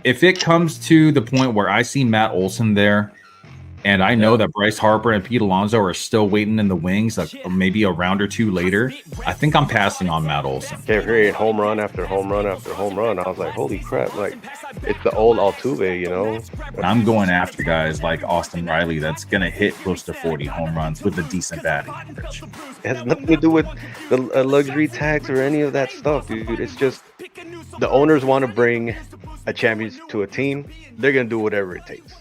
if it comes to the point where I see Matt Olson there, and I know that Bryce Harper and Pete Alonso are still waiting in the wings, like maybe a round or two later, I think I'm passing on Matt Olson. Kept hearing home run after home run after home run. I was like, holy crap! Like, it's the old Altuve, you know. And I'm going after guys like Austin Riley that's going to hit close to 40 home runs with a decent batting average. It has nothing to do with the luxury tax or any of that stuff, dude. It's just the owners want to bring a champion to a team. They're gonna do whatever it takes.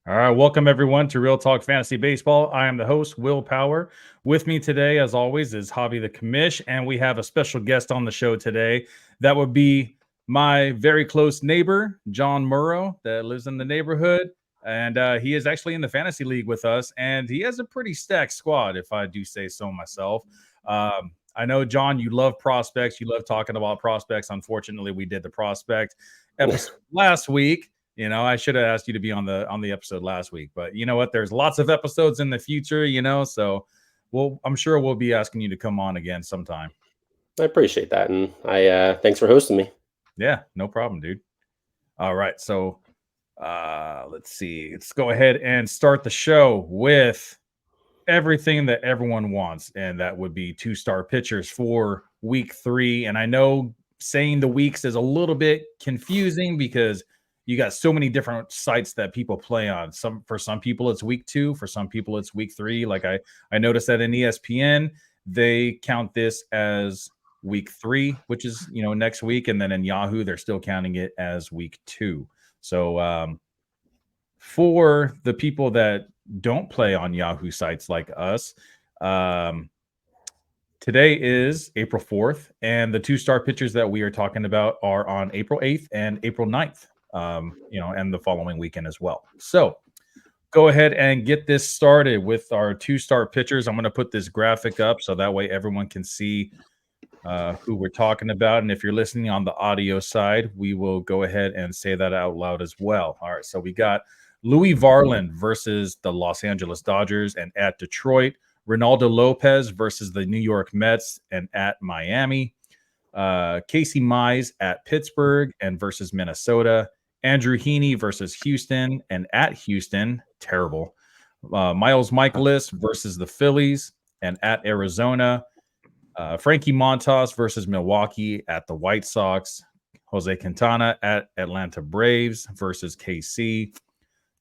All right, welcome everyone to Real Talk Fantasy Baseball. I am the host, Will Power. With me today, as always, is Javi the Commish, and we have a special guest on the show today. That would be my very close neighbor, John Murrow, that lives in the neighborhood, and he is actually in the fantasy league with us, and he has a pretty stacked squad, if I do say so myself. I know, John, you love prospects. You love talking about prospects. Unfortunately, we did the prospect episode last week. You know, I should have asked you to be on the episode last week, but you know what? There's lots of episodes in the future, you know, so I'm sure we'll be asking you to come on again sometime. I appreciate that, and I thanks for hosting me. Yeah, no problem, dude. All right, so let's see. Let's go ahead and start the show with everything that everyone wants, and that would be 2-star pitchers for week 3. And I know saying the weeks is a little bit confusing because you got so many different sites that people play on. For some people it's week 2, for some people it's week 3. Like I noticed that in ESPN they count this as week 3, which is, you know, next week, and then in Yahoo they're still counting it as week 2. So for the people that don't play on Yahoo sites like us, today is April 4th, and the 2-star pitchers that we are talking about are on April 8th and April 9th. And the following weekend as well. So go ahead and get this started with our 2-star pitchers. I'm going to put this graphic up so that way everyone can see who we're talking about. And if you're listening on the audio side, we will go ahead and say that out loud as well. All right. So we got Louis Varland versus the Los Angeles Dodgers and at Detroit. Ronaldo Lopez versus the New York Mets and at Miami. Casey Mize at Pittsburgh and versus Minnesota. Andrew Heaney versus Houston and at Houston. Terrible. Miles Michaelis versus the Phillies and at Arizona. Frankie Montas versus Milwaukee at the White Sox. Jose Quintana at Atlanta Braves versus KC.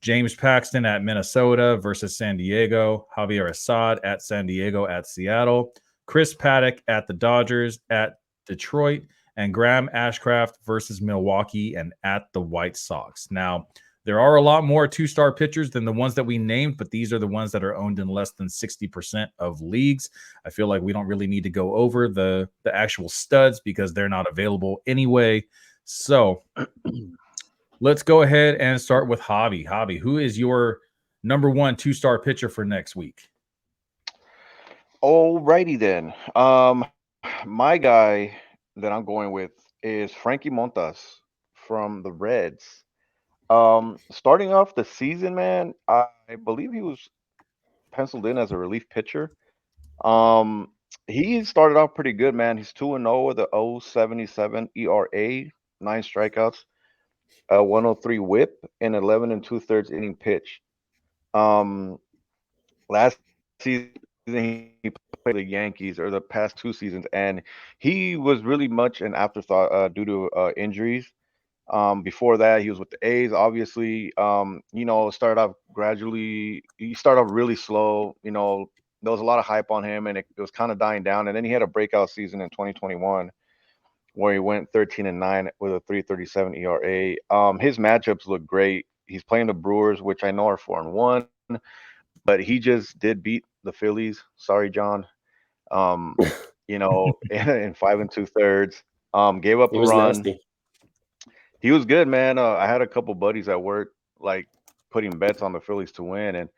James Paxton at Minnesota versus San Diego. Javier Assad at San Diego at Seattle. Chris Paddock at the Dodgers at Detroit, and Graham Ashcraft versus Milwaukee and at the White Sox. Now, there are a lot more 2-star pitchers than the ones that we named, but these are the ones that are owned in less than 60% of leagues. I feel like we don't really need to go over the actual studs because they're not available anyway. So let's go ahead and start with Javi. Javi, who is your number 1 2-star pitcher for next week? Alrighty then. My guy that I'm going with is Frankie Montas from the Reds. Starting off the season, man, I believe he was penciled in as a relief pitcher. He started off pretty good, man. He's 2-0 with a 0.77 ERA, 9 strikeouts, 103 WHIP, and 11 2/3 inning pitch. Last season he played the Yankees, or the past 2 seasons, and he was really much an afterthought due to injuries. Before that, he was with the A's. Obviously, started off gradually. He started off really slow. You know, there was a lot of hype on him, and it was kind of dying down. And then he had a breakout season in 2021, where he went 13-9 with a 3.37 ERA. His matchups look great. He's playing the Brewers, which I know are 4-1, but he just did beat the Phillies. Sorry, John. In 5 2/3. Gave up a run. Nasty. He was good, man. I had a couple buddies at work, like, putting bets on the Phillies to win, and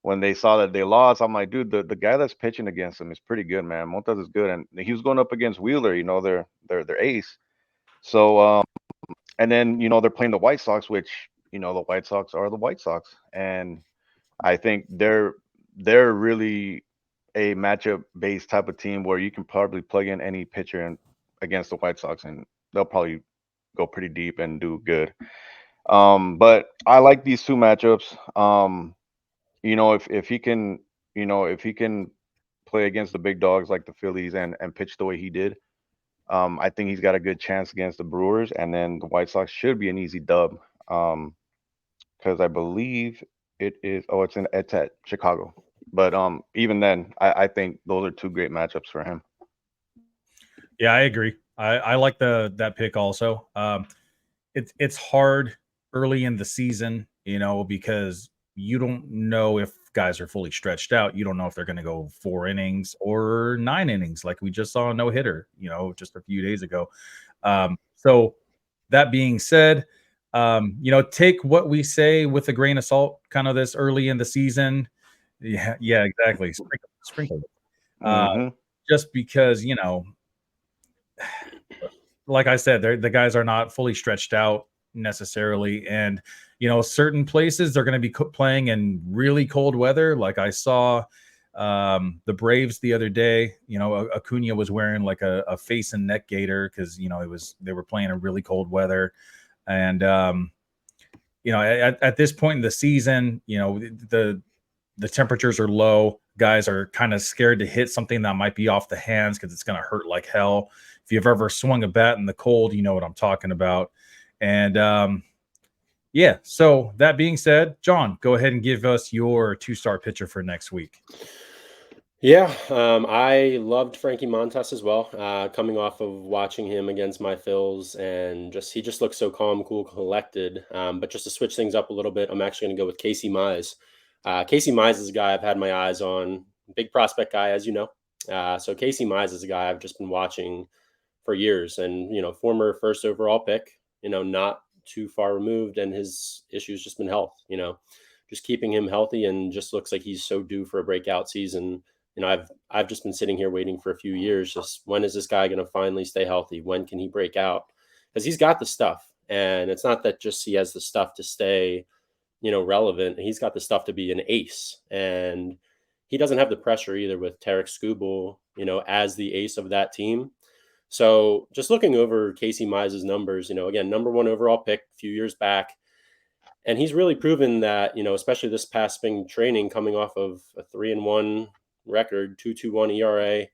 when they saw that they lost, I'm like, dude, the guy that's pitching against him is pretty good, man. Montas is good, and he was going up against Wheeler, you know, their ace. So, and then they're playing the White Sox, which the White Sox are the White Sox, and I think they're really a matchup based type of team where you can probably plug in any pitcher and against the White Sox, and they'll probably go pretty deep and do good. But I like these two matchups. If he can, if he can play against the big dogs like the Phillies and pitch the way he did, I think he's got a good chance against the Brewers, and then the White Sox should be an easy dub. Because I believe it is. Oh, it's at Chicago. But even then, I think those are two great matchups for him. Yeah, I agree. I like that pick also. It's hard early in the season, because you don't know if guys are fully stretched out. You don't know if they're going to go 4 innings or 9 innings, like we just saw a no hitter, just a few days ago. So that being said, take what we say with a grain of salt, kind of this early in the season. Yeah, exactly. Sprinkle. Mm-hmm. Just because, like I said, the guys are not fully stretched out necessarily, and certain places they're going to be playing in really cold weather. Like I saw the Braves the other day. Acuna was wearing like a face and neck gaiter because they were playing in really cold weather, and at this point in the season, the temperatures are low. Guys are kind of scared to hit something that might be off the hands because it's going to hurt like hell. If you've ever swung a bat in the cold, you know what I'm talking about. And yeah, so that being said, John, go ahead and give us your 2-star pitcher for next week. Yeah, I loved Frankie Montas as well. Coming off of watching him against my Phils, and he just looks so calm, cool, collected. But just to switch things up a little bit, I'm actually going to go with Casey Mize. Casey Mize is a guy I've had my eyes on, big prospect guy, as you know. So Casey Mize is a guy I've just been watching for years, and former first overall pick. Not too far removed, and his issue's just been health. Just keeping him healthy, and just looks like he's so due for a breakout season. I've just been sitting here waiting for a few years. Just when is this guy going to finally stay healthy? When can he break out? Because he's got the stuff, and it's not that just he has the stuff to stay, relevant. He's got the stuff to be an ace, and he doesn't have the pressure either with Tarek Skubal, as the ace of that team. So just looking over Casey Mize's numbers, again, number 1 overall pick a few years back. And he's really proven that, especially this past spring training, coming off of a 3-1 record, 2.21 ERA,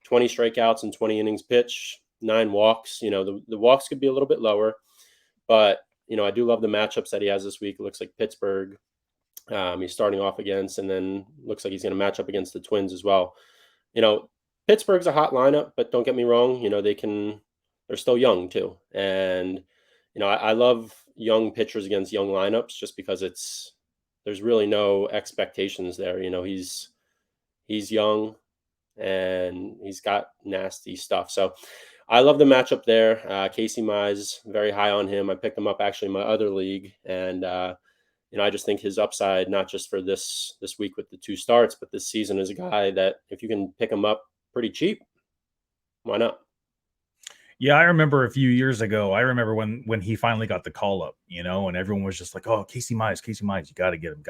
20 strikeouts and 20 innings pitched, 9 walks. The walks could be a little bit lower, but I do love the matchups that he has this week. It looks like Pittsburgh, he's starting off against, and then looks like he's going to match up against the Twins as well. Pittsburgh's a hot lineup, but don't get me wrong, they're still young too. And, I love young pitchers against young lineups just because there's really no expectations there. He's young and he's got nasty stuff. So I love the matchup there. Casey Mize, very high on him. I picked him up actually in my other league. And, I just think his upside, not just for this week with the 2 starts, but this season, is a guy that if you can pick him up pretty cheap, why not? Yeah, I remember a few years ago. I remember when he finally got the call up, and everyone was just like, "Oh, Casey Mize, you got to get him."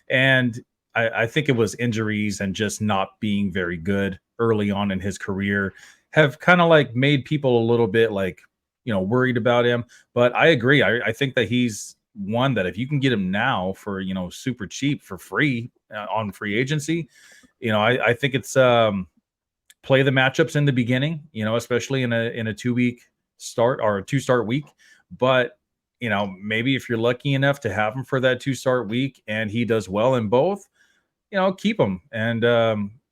And I think it was injuries and just not being very good early on in his career have kind of like made people a little bit like, worried about him. But I agree. I think that he's one that if you can get him now for, super cheap for free on free agency, I think it's play the matchups in the beginning, especially in a 2-week start or a 2-start week. But maybe if you're lucky enough to have him for that 2-start week and he does well in both, keep him. And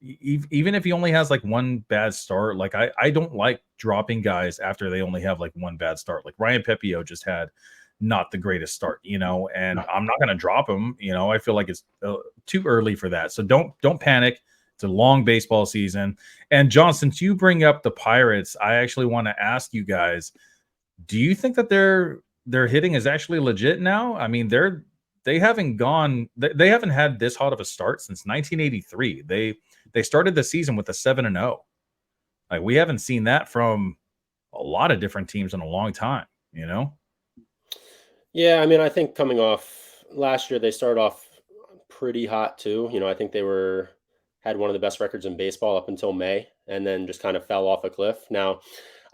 even if he only has like 1 bad start, like I don't like dropping guys after they only have like 1 bad start. Like Ryan Pepio just had not the greatest start, and I'm not going to drop him. I feel like it's too early for that. So don't panic. It's a long baseball season. And John, since you bring up the Pirates, I actually want to ask you guys, do you think that their hitting is actually legit now? I mean, they haven't had this hot of a start since 1983. They started the season with a 7-0. Like we haven't seen that from a lot of different teams in a long time, Yeah, I mean, I think coming off last year, they started off pretty hot too. I think they had one of the best records in baseball up until May, and then just kind of fell off a cliff. Now,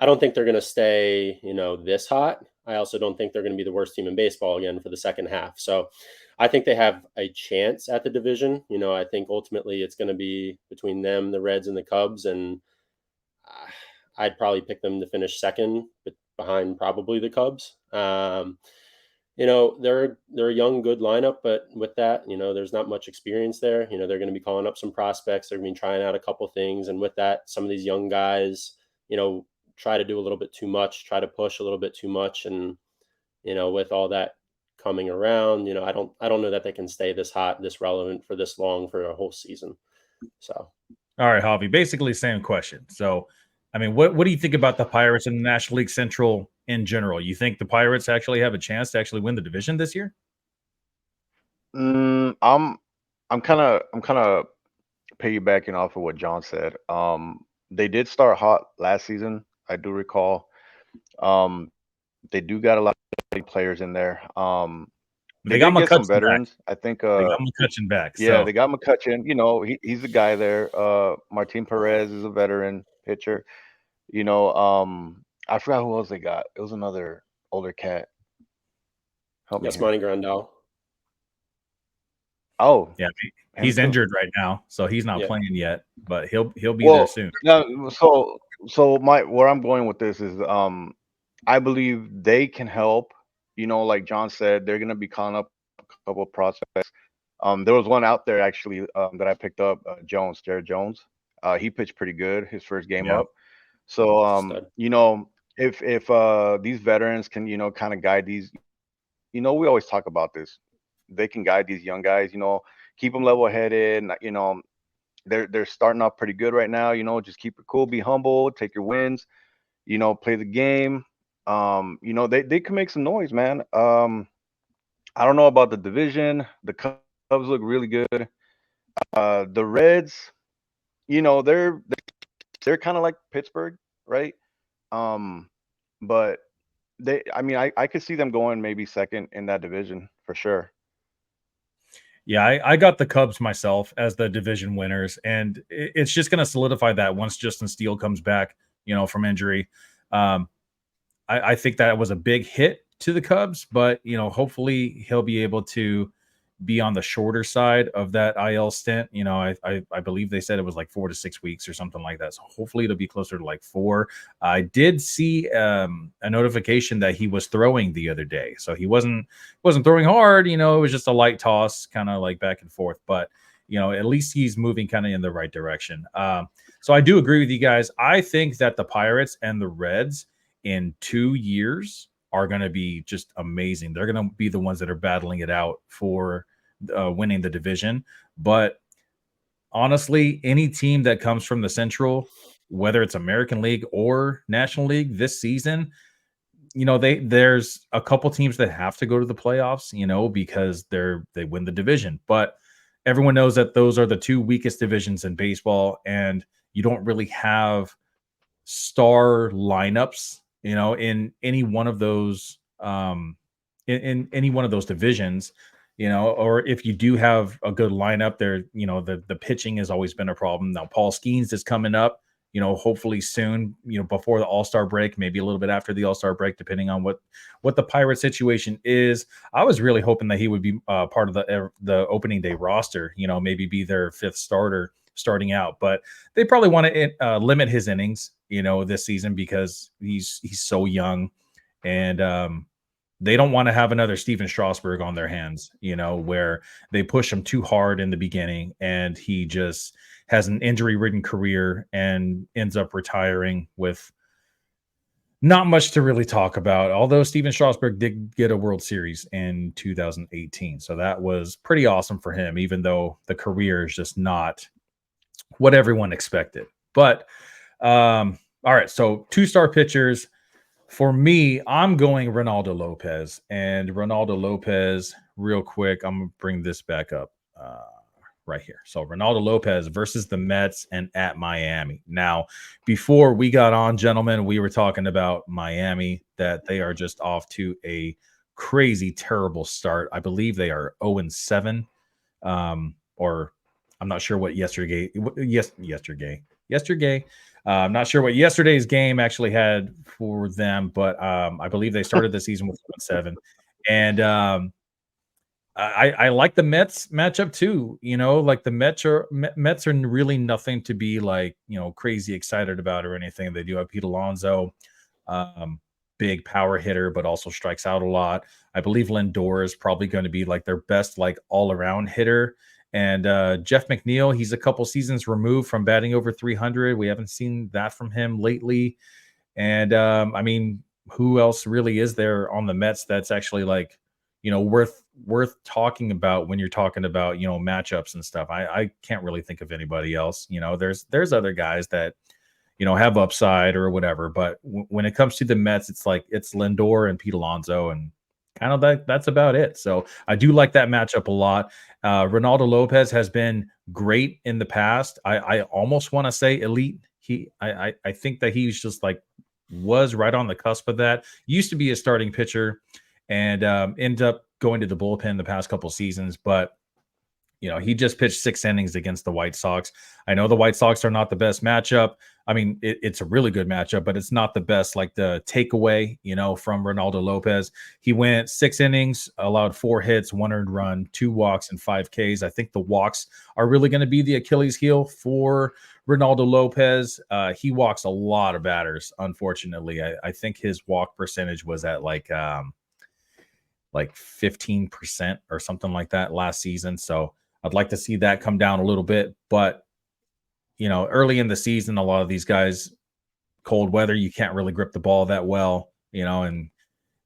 I don't think they're going to stay, this hot. I also don't think they're going to be the worst team in baseball again for the second half. So I think they have a chance at the division. I think ultimately it's going to be between them, the Reds, and the Cubs. And I'd probably pick them to finish second, but behind probably the Cubs. They're a young, good lineup, but with that, there's not much experience there. They're going to be calling up some prospects. They're going to be trying out a couple things, and with that, some of these young guys, try to do a little bit too much, try to push a little bit too much, and with all that coming around, I don't know that they can stay this hot, this relevant for this long for a whole season. So, all right, Javi, basically same question. So, I mean, what do you think about the Pirates in the National League Central in general? You think the Pirates actually have a chance to actually win the division this year? I'm kind of piggybacking off of what John said. They did start hot last season, I do recall. They do got a lot of players in there. They got did get some McCutcheon veterans. back. I think. They got McCutcheon back. Yeah, So they got McCutcheon. He's a guy there. Martin Perez is a veteran pitcher. I forgot who else they got. It was another older cat. Help me here. Yasmani Grandal. Oh, yeah, he's injured right now, so he's not playing yet, but he'll be there soon. So where I'm going with this is I believe they can help. Like John said, they're gonna be calling up a couple of prospects. There was one out there actually that I picked up, Jared Jones. He pitched pretty good his first game up. So if these veterans can kind of guide these, we always talk about this. They can guide these young guys, keep them level headed. They're starting off pretty good right now. Just keep it cool, be humble, take your wins, play the game. They can make some noise, man. I don't know about the division. The Cubs look really good. The Reds, they're kind of like Pittsburgh, right? But I could see them going maybe second in that division for sure. Yeah, I got the Cubs myself as the division winners, and it's just going to solidify that once Justin Steele comes back, from injury. I think that was a big hit to the Cubs, but hopefully he'll be able to be on the shorter side of that IL stint. I believe they said it was like 4 to 6 weeks or something like that. So hopefully it'll be closer to like 4. I did see a notification that he was throwing the other day. So he wasn't throwing hard, it was just a light toss, kind of like back and forth. But at least he's moving kind of in the right direction. So I do agree with you guys. I think that the Pirates and the Reds in 2 years are going to be just amazing. They're going to be the ones that are battling it out for winning the division. But honestly, any team that comes from the Central, whether it's American League or National League this season, there's a couple teams that have to go to the playoffs, because they win the division. But everyone knows that those are the 2 weakest divisions in baseball, and you don't really have star lineups in any one of those in any one of those divisions, or if you do have a good lineup there, the pitching has always been a problem. Now Paul Skeens is coming up, hopefully soon, before the All-Star break, maybe a little bit after the All-Star break, depending on what the Pirate situation is. I was really hoping that he would be part of the opening day roster, maybe be their 5th starter starting out, but they probably want to limit his innings, this season, because he's so young, and they don't want to have another Steven Strasburg on their hands, where they push him too hard in the beginning and he just has an injury-ridden career and ends up retiring with not much to really talk about. Although Steven Strasburg did get a World Series in 2018, so that was pretty awesome for him, even though the career is just not what everyone expected. But all right, so 2-star pitchers. For me, I'm going Ronaldo Lopez. And Ronaldo Lopez, real quick, I'm going to bring this back up right here. So Ronaldo Lopez versus the Mets and at Miami. Now, before we got on, gentlemen, we were talking about Miami, that they are just off to a crazy, terrible start. I believe they are 0-7, or I'm not sure what yesterday. yesterday. I'm not sure what yesterday's game actually had for them, but I believe they started the season with 7-7. And I like the Mets matchup too. Like the Mets are really nothing to be like crazy excited about or anything. They do have Pete Alonso, um, big power hitter, but also strikes out a lot. I believe Lindor is probably going to be like their best like all around hitter. And Jeff McNeil, he's a couple seasons removed from batting over 300. We haven't seen that from him lately. And I mean, who else really is there on the Mets that's actually like, worth talking about when you're talking about, matchups and stuff. I can't really think of anybody else. There's other guys that, have upside or whatever. But when it comes to the Mets, it's like it's Lindor and Pete Alonso and kind of that's about it. So I do like that matchup a lot. Ronaldo Lopez has been great in the past. I almost want to say elite. I think that he's just like was right on the cusp of that. Used to be a starting pitcher and ended up going to the bullpen the past couple seasons, but he just pitched 6 innings against the White Sox. I know the White Sox are not the best matchup. I mean, it's a really good matchup, but it's not the best, like the takeaway, from Ronaldo Lopez. He went 6 innings, allowed 4 hits, 1 earned run, 2 walks, and 5 Ks. I think the walks are really going to be the Achilles heel for Ronaldo Lopez. He walks a lot of batters, unfortunately. I think his walk percentage was at like 15% or something like that last season. So I'd like to see that come down a little bit, but early in the season, a lot of these guys, cold weather, you can't really grip the ball that well, and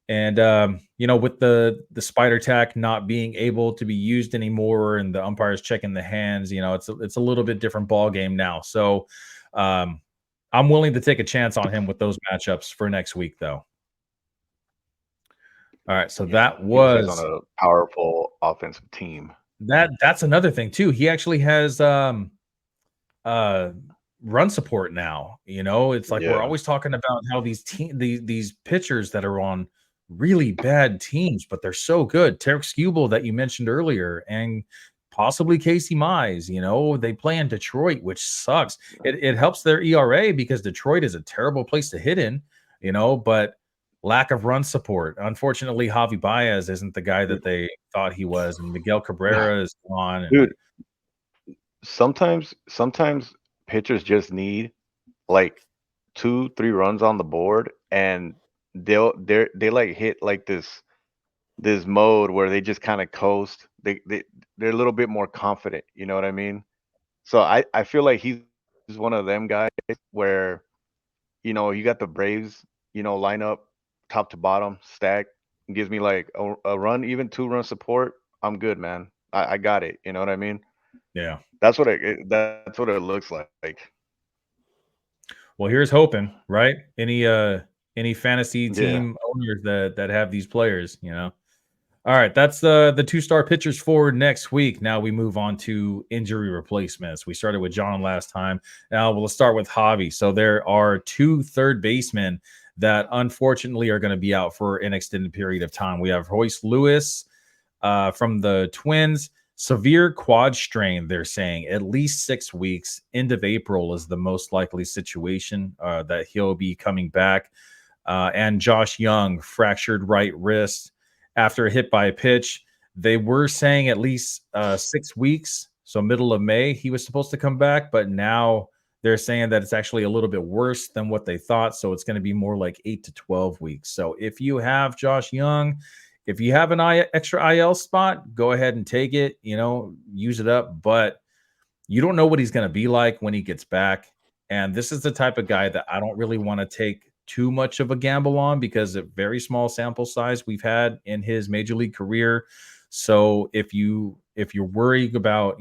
with the spider tack not being able to be used anymore and the umpires checking the hands, it's a little bit different ball game now. So I'm willing to take a chance on him with those matchups for next week, though. All right, so that was on a powerful offensive team. That's another thing too. He actually has run support now. It's like we're always talking about how these pitchers that are on really bad teams, but they're so good. Tarek Skubal that you mentioned earlier, and possibly Casey Mize. They play in Detroit, which sucks. It helps their ERA because Detroit is a terrible place to hit in. But lack of run support. Unfortunately, Javi Baez isn't the guy that they thought he was, and Miguel Cabrera is gone. Dude, sometimes pitchers just need like 2-3 runs on the board, and they like hit like this mode where they just kind of coast. They're a little bit more confident. You know what I mean? So I feel like he's one of them guys where you got the Braves line up top to bottom stack, gives me like a run, even 2-run support. I'm good, man. I got it. You know what I mean? Yeah. That's what it looks like. Well, here's hoping, right? Any fantasy team owners that have these players, All right, that's the 2-star pitchers for next week. Now we move on to injury replacements. We started with John last time. Now we'll start with Javi. So there are 2 third basemen that unfortunately are going to be out for an extended period of time. We have Royce Lewis from the Twins. Severe quad strain, they're saying. At least 6 weeks. End of April is the most likely situation that he'll be coming back. And Josh Jung, fractured right wrist after a hit by a pitch. They were saying at least 6 weeks. So middle of May, he was supposed to come back. But now they're saying that it's actually a little bit worse than what they thought. So it's going to be more like 8 to 12 weeks. So if you have Josh Jung, if you have an extra IL spot, go ahead and take it, use it up. But you don't know what he's going to be like when he gets back. And this is the type of guy that I don't really want to take too much of a gamble on because of very small sample size we've had in his major league career. So if you're worried about,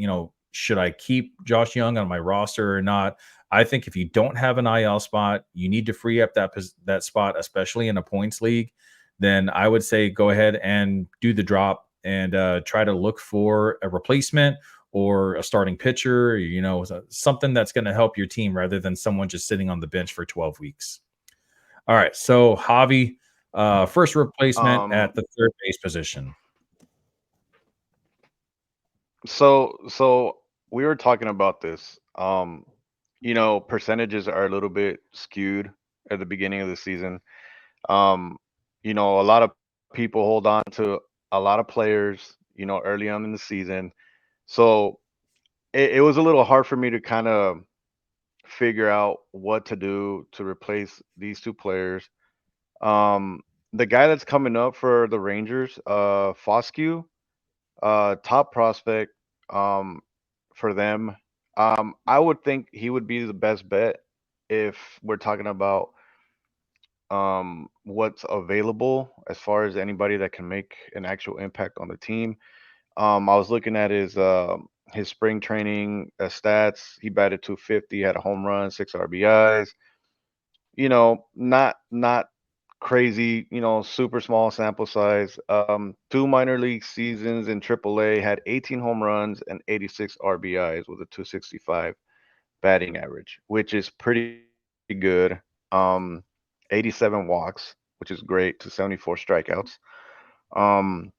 should I keep Josh Jung on my roster or not? I think if you don't have an IL spot, you need to free up that spot, especially in a points league. Then I would say go ahead and do the drop and try to look for a replacement or a starting pitcher, something that's going to help your team rather than someone just sitting on the bench for 12 weeks. All right, so Javi, first replacement at the third base position. So we were talking about this. percentages are a little bit skewed at the beginning of the season. Um, a lot of people hold on to a lot of players, early on in the season. So it was a little hard for me to kind of figure out what to do to replace these two players. Um, the guy that's coming up for the Rangers, Foscue, top prospect, um, for them. I would think he would be the best bet if we're talking about what's available as far as anybody that can make an actual impact on the team. I was looking at his spring training stats. He batted 250, had a home run, 6 RBIs. Not crazy, super small sample size. Two minor league seasons in AAA, had 18 home runs and 86 RBIs with a 265 batting average, which is pretty good. Um, 87 walks, which is great, to 74 strikeouts. Um,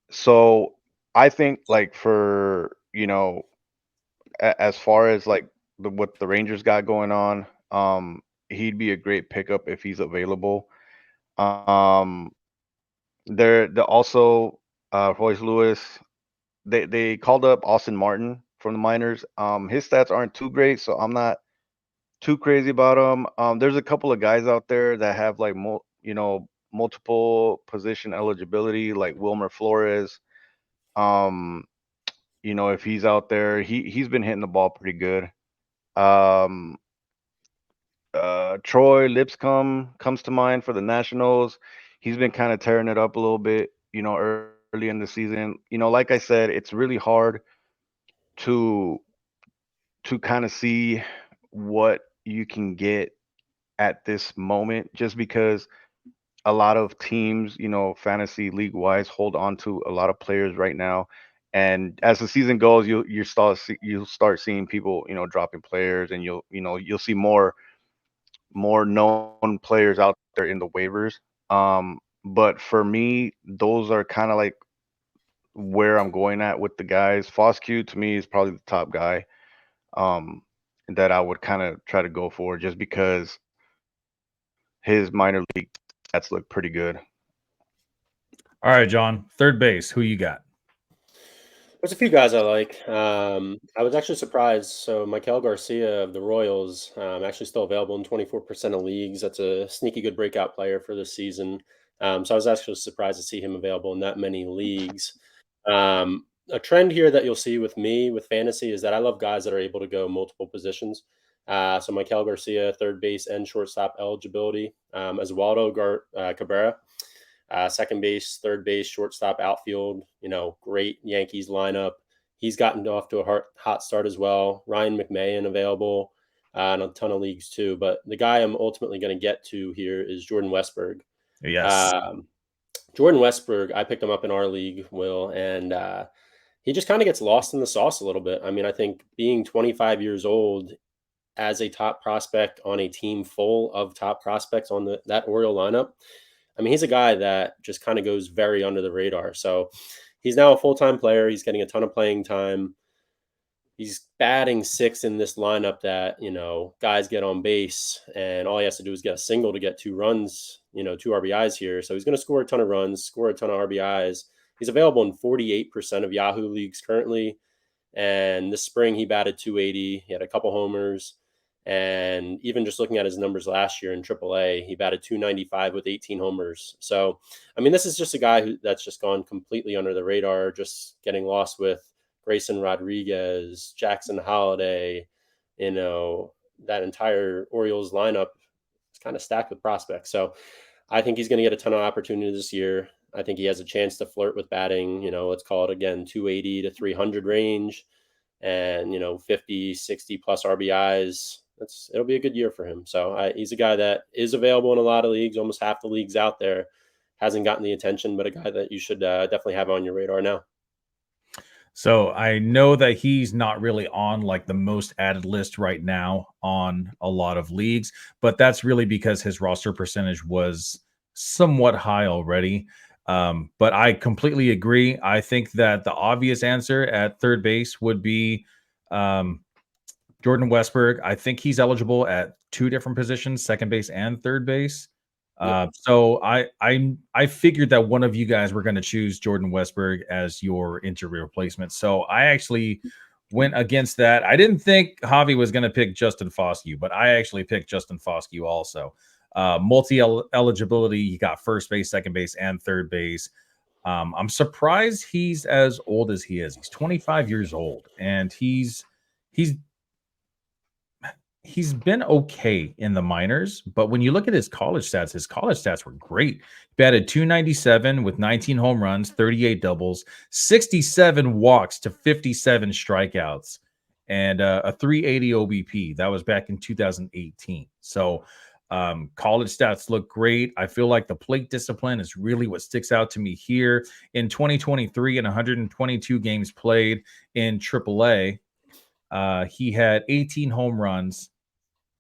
so I think, like, for as far as like what the Rangers got going on, he'd be a great pickup if he's available. Um, they're also Royce Lewis. They called up Austin Martin from the minors. His stats aren't too great, so I'm not too crazy about him. There's a couple of guys out there that have like multiple position eligibility, like Wilmer Flores. Um, if he's out there, he's been hitting the ball pretty good. Um, Troy Lipscomb comes to mind for the Nationals. He's been kind of tearing it up a little bit, early in the season. Like I said, it's really hard to kind of see what you can get at this moment, just because a lot of teams, fantasy league wise, hold on to a lot of players right now. And as the season goes, you'll start seeing people, dropping players, and you'll see more known players out there in the waivers. But for me, those are kind of like where I'm going at with the guys. Foscue to me is probably the top guy, um, that I would kind of try to go for, just because his minor league stats look pretty good. All right, John. Third base. Who you got? There's a few guys I like. I was actually surprised. So Michael Garcia of the Royals, actually still available in 24% of leagues. That's a sneaky good breakout player for this season. So I was actually surprised to see him available in that many leagues. A trend here that you'll see with me with fantasy is that I love guys that are able to go multiple positions. So Michael Garcia, third base and shortstop eligibility. Cabrera, second base, third base, shortstop, outfield. Great Yankees lineup. He's gotten off to a hot start as well. Ryan McMahon available in a ton of leagues too. But the guy I'm ultimately going to get to here is Jordan Westburg. Yes. Jordan Westburg, I picked him up in our league, Will, and he just kind of gets lost in the sauce a little bit. I mean, I think being 25 years old as a top prospect on a team full of top prospects on that Oriole lineup, I mean, he's a guy that just kind of goes very under the radar. So he's now a full-time player. He's getting a ton of playing time. He's batting sixth in this lineup that, guys get on base, and all he has to do is get a single to get 2 runs, 2 RBIs here. So he's going to score a ton of runs, score a ton of RBIs. He's available in 48% of Yahoo leagues currently. And this spring, he batted 280. He had a couple homers. And even just looking at his numbers last year in AAA, he batted 295 with 18 homers. So, I mean, this is just a guy that's just gone completely under the radar, just getting lost with Grayson Rodriguez, Jackson Holiday. That entire Orioles lineup is kind of stacked with prospects. So I think he's going to get a ton of opportunity this year. I think he has a chance to flirt with batting, let's call it again, 280 to 300 range, and 50, 60 plus RBIs. It'll be a good year for him. So he's a guy that is available in a lot of leagues, almost half the leagues out there. Hasn't gotten the attention, but a guy that you should definitely have on your radar now. So I know that he's not really on like the most added list right now on a lot of leagues, but that's really because his roster percentage was somewhat high already. But I completely agree. I think that the obvious answer at third base would be Jordan Westberg, I think he's eligible at 2 different positions, second base and third base. So I figured that one of you guys were going to choose Jordan Westberg as your injury replacement. So I actually went against that. I didn't think Javi was going to pick Justin Foscue, but I actually picked Justin Foscue also. Multi eligibility, you got first base, second base, and third base. I'm surprised he's as old as he is. He's 25 years old, and he's he's been okay in the minors, but when you look at his college stats were great. He batted 297 with 19 home runs, 38 doubles, 67 walks to 57 strikeouts, and a 380 OBP. That was back in 2018. So college stats look great. I feel like the plate discipline is really what sticks out to me here. In 2023 and 122 games played in AAA, he had 18 home runs,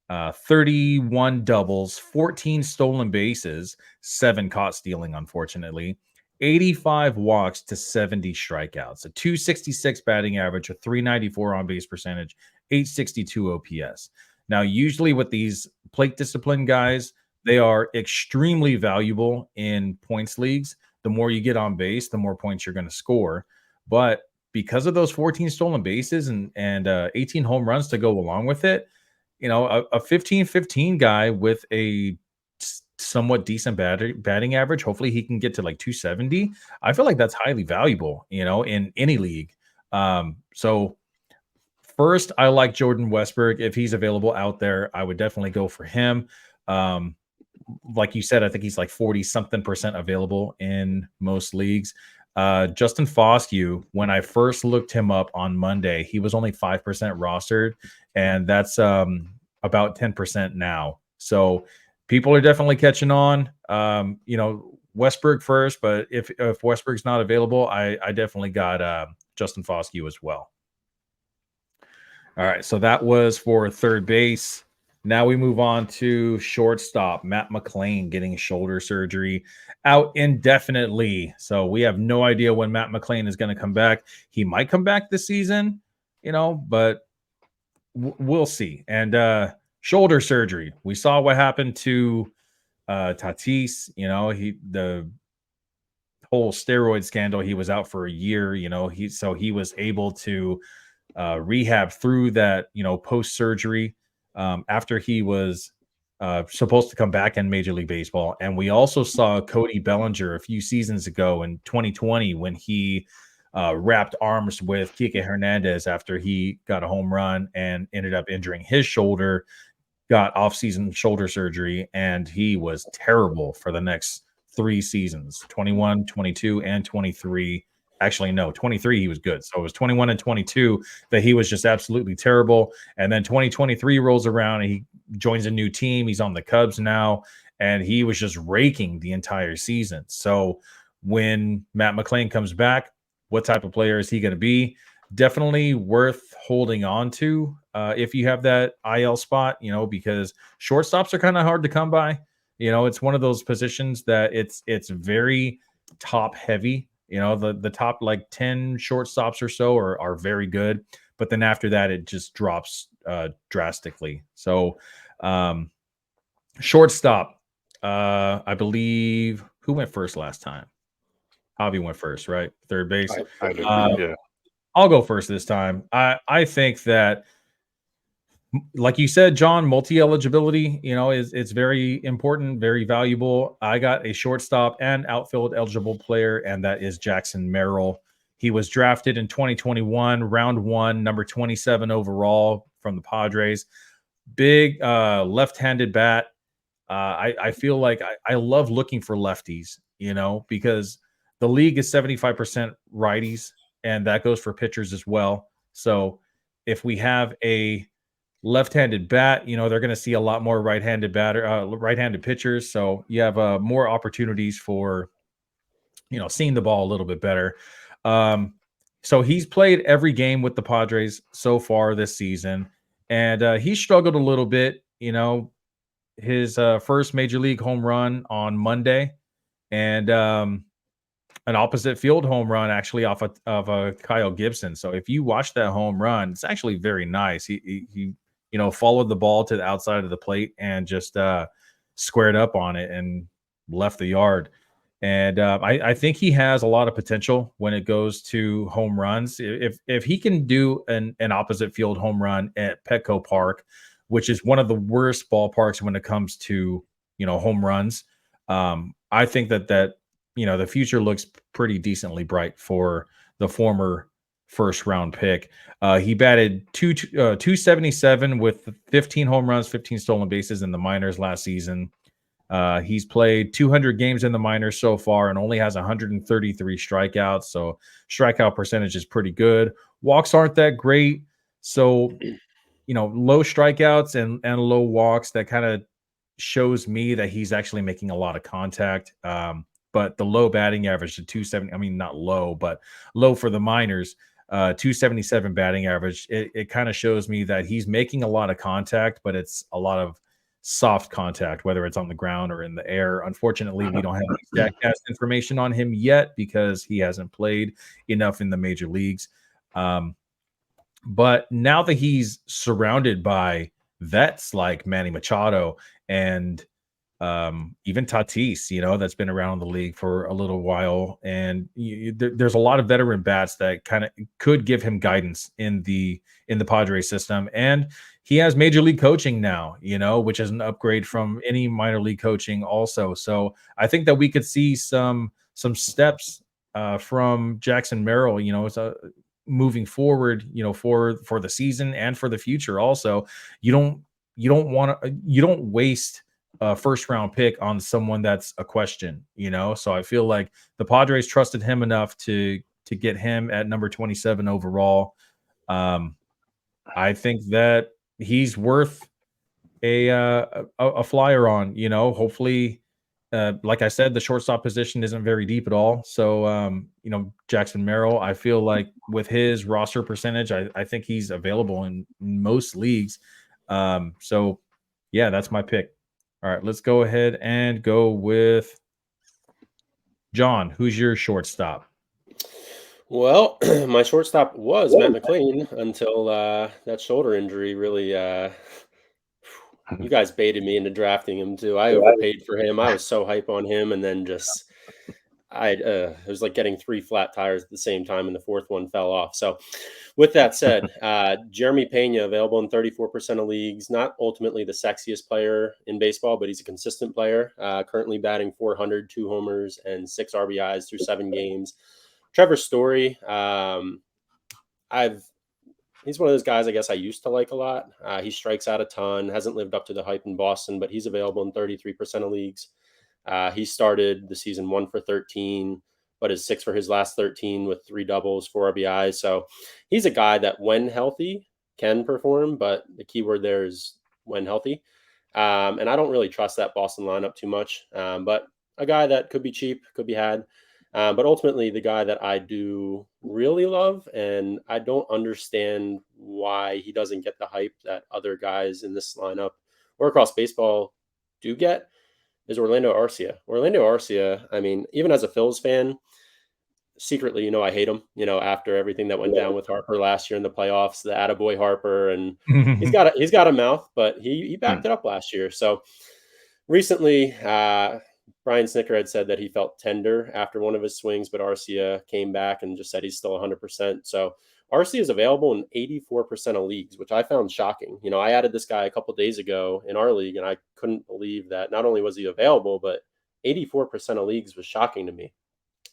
31 doubles, 14 stolen bases, 7 caught stealing, unfortunately, 85 walks to 70 strikeouts, a 266 batting average, a 394 on base percentage, 862 OPS. Now, usually with these plate discipline guys, they are extremely valuable in points leagues. The more you get on base, the more points you're going to score. But because of those 14 stolen bases and 18 home runs to go along with it, you know, a 15-15 guy with a somewhat decent batting average, hopefully he can get to like 270. I feel like that's highly valuable, you know, in any league. So first, I like Jordan Westberg. If he's available out there, I would definitely go for him. Like you said, I think he's like 40 something % available in most leagues. Justin Foscue, when I first looked him up on Monday, he was only 5% rostered, and that's about 10% now. So people are definitely catching on. You know, Westberg first, but if Westberg's not available, I definitely got Justin Foscue as well. All right, so that was for third base. Now we move on to shortstop. Matt McLain getting shoulder surgery, out indefinitely. So we have no idea when Matt McLain is going to come back. He might come back this season, you know, but we'll see. And shoulder surgery. We saw what happened to Tatis. You know, the whole steroid scandal. He was out for a year. You know, he was able to rehab through that. You know, post surgery. After he was supposed to come back in Major League Baseball. And we also saw Cody Bellinger a few seasons ago in 2020 when he wrapped arms with Kike Hernandez after he got a home run and ended up injuring his shoulder, got off-season shoulder surgery, and he was terrible for the next 3 seasons, 21, 22, and 23. Actually, no, 23 he was good. So it was 21 and 22 that he was just absolutely terrible. And then 2023 rolls around and he joins a new team. He's on the Cubs now, and he was just raking the entire season. So when Matt McLain comes back, what type of player is he going to be? Definitely worth holding on to if you have that IL spot, you know, because shortstops are kind of hard to come by. You know, it's one of those positions that it's very top heavy. You know, the top like 10 shortstops or so are very good, but then after that it just drops drastically. So shortstop, I believe, who went first last time? Javi went first, right? Third base. I do. Yeah. I'll go first this time. I think that, like you said, John, multi-eligibility, you know, it's very important, very valuable. I got a shortstop and outfield eligible player, and that is Jackson Merrill. He was drafted in 2021, round 1, number 27 overall from the Padres. Big left-handed bat. I feel like I love looking for lefties, you know, because the league is 75% righties, and that goes for pitchers as well. So if we have a left-handed bat, you know, they're going to see a lot more right-handed pitchers. So you have more opportunities for, you know, seeing the ball a little bit better. So he's played every game with the Padres so far this season, and he struggled a little bit, you know, his first major league home run on Monday. And an opposite field home run actually off of a Kyle Gibson. So if you watch that home run, it's actually very nice. He followed the ball to the outside of the plate and just squared up on it and left the yard. And I think he has a lot of potential when it goes to home runs. If he can do an opposite field home run at Petco Park, which is one of the worst ballparks when it comes to home runs, I think that the future looks pretty decently bright for the former first round pick. He batted 277 with 15 home runs, 15 stolen bases in the minors last season. He's played 200 games in the minors so far and only has 133 strikeouts. So strikeout percentage is pretty good. Walks aren't that great. So, low strikeouts and low walks, that kind of shows me that he's actually making a lot of contact. But the low batting average to 270, I mean, not low, but low for the minors, 277 batting average. It kind of shows me that he's making a lot of contact, but it's a lot of soft contact, whether it's on the ground or in the air. Unfortunately, we don't have any Statcast information on him yet because he hasn't played enough in the major leagues. But now that he's surrounded by vets like Manny Machado and even Tatis, that's been around the league for a little while, and there's a lot of veteran bats that kind of could give him guidance in the Padres system. And he has major league coaching now, which is an upgrade from any minor league coaching also. So I think that we could see some steps from Jackson Merrill, moving forward, for the season and for the future. Also, you don't waste a first round pick on someone that's a question, So I feel like the Padres trusted him enough to get him at number 27 overall. I think that he's worth a flyer on, Hopefully, like I said, the shortstop position isn't very deep at all. So, Jackson Merrill, I feel like with his roster percentage, I think he's available in most leagues. So yeah, that's my pick. All right, let's go ahead and go with John. Who's your shortstop? Well, my shortstop was Matt McLain until that shoulder injury really. You guys baited me into drafting him too. I overpaid for him. I was so hype on him, and then just it was like getting 3 flat tires at the same time, and the 4th one fell off. So, with that said, Jeremy Pena available in 34% of leagues. Not ultimately the sexiest player in baseball, but he's a consistent player. Currently batting 400, 2 homers, and 6 RBIs through 7 games. Trevor Story, he's one of those guys I guess I used to like a lot. He strikes out a ton, hasn't lived up to the hype in Boston, but he's available in 33% of leagues. He started the season 1 for 13, but is 6 for his last 13 with 3 doubles, 4 RBIs. So he's a guy that when healthy can perform, but the key word there is when healthy. And I don't really trust that Boston lineup too much, but a guy that could be cheap, could be had. But ultimately, the guy that I do really love, and I don't understand why he doesn't get the hype that other guys in this lineup or across baseball do get, is Orlando Arcia. Orlando Arcia, I mean, even as a Phils fan, secretly, I hate him, after everything that went down with Harper last year in the playoffs, the attaboy Harper, and he's got a mouth, but he backed it up last year. So recently, Brian Snitker had said that he felt tender after one of his swings, but Arcia came back and just said he's still 100%. So Arcia is available in 84% of leagues, which I found shocking. I added this guy a couple of days ago in our league, and I couldn't believe that not only was he available, but 84% of leagues was shocking to me.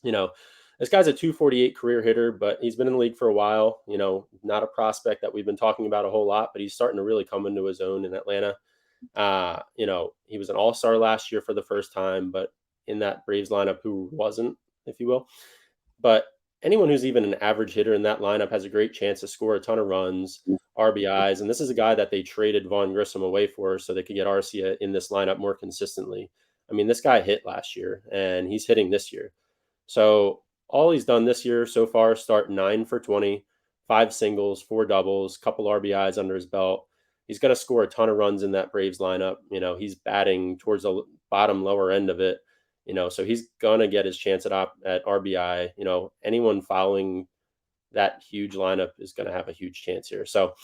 This guy's a 248 career hitter, but he's been in the league for a while. Not a prospect that we've been talking about a whole lot, but he's starting to really come into his own in Atlanta. He was an all-star last year for the first time, but in that Braves lineup, who wasn't, if you will. But anyone who's even an average hitter in that lineup has a great chance to score a ton of runs, RBIs. And this is a guy that they traded Vaughn Grissom away for so they could get Arcia in this lineup more consistently. I mean, this guy hit last year and he's hitting this year. So all he's done this year so far, start 9 for 20, 5 singles, 4 doubles, couple RBIs under his belt. He's going to score a ton of runs in that Braves lineup. He's batting towards the bottom lower end of it. So he's gonna get his chance at RBI. Anyone following that huge lineup is going to have a huge chance here. So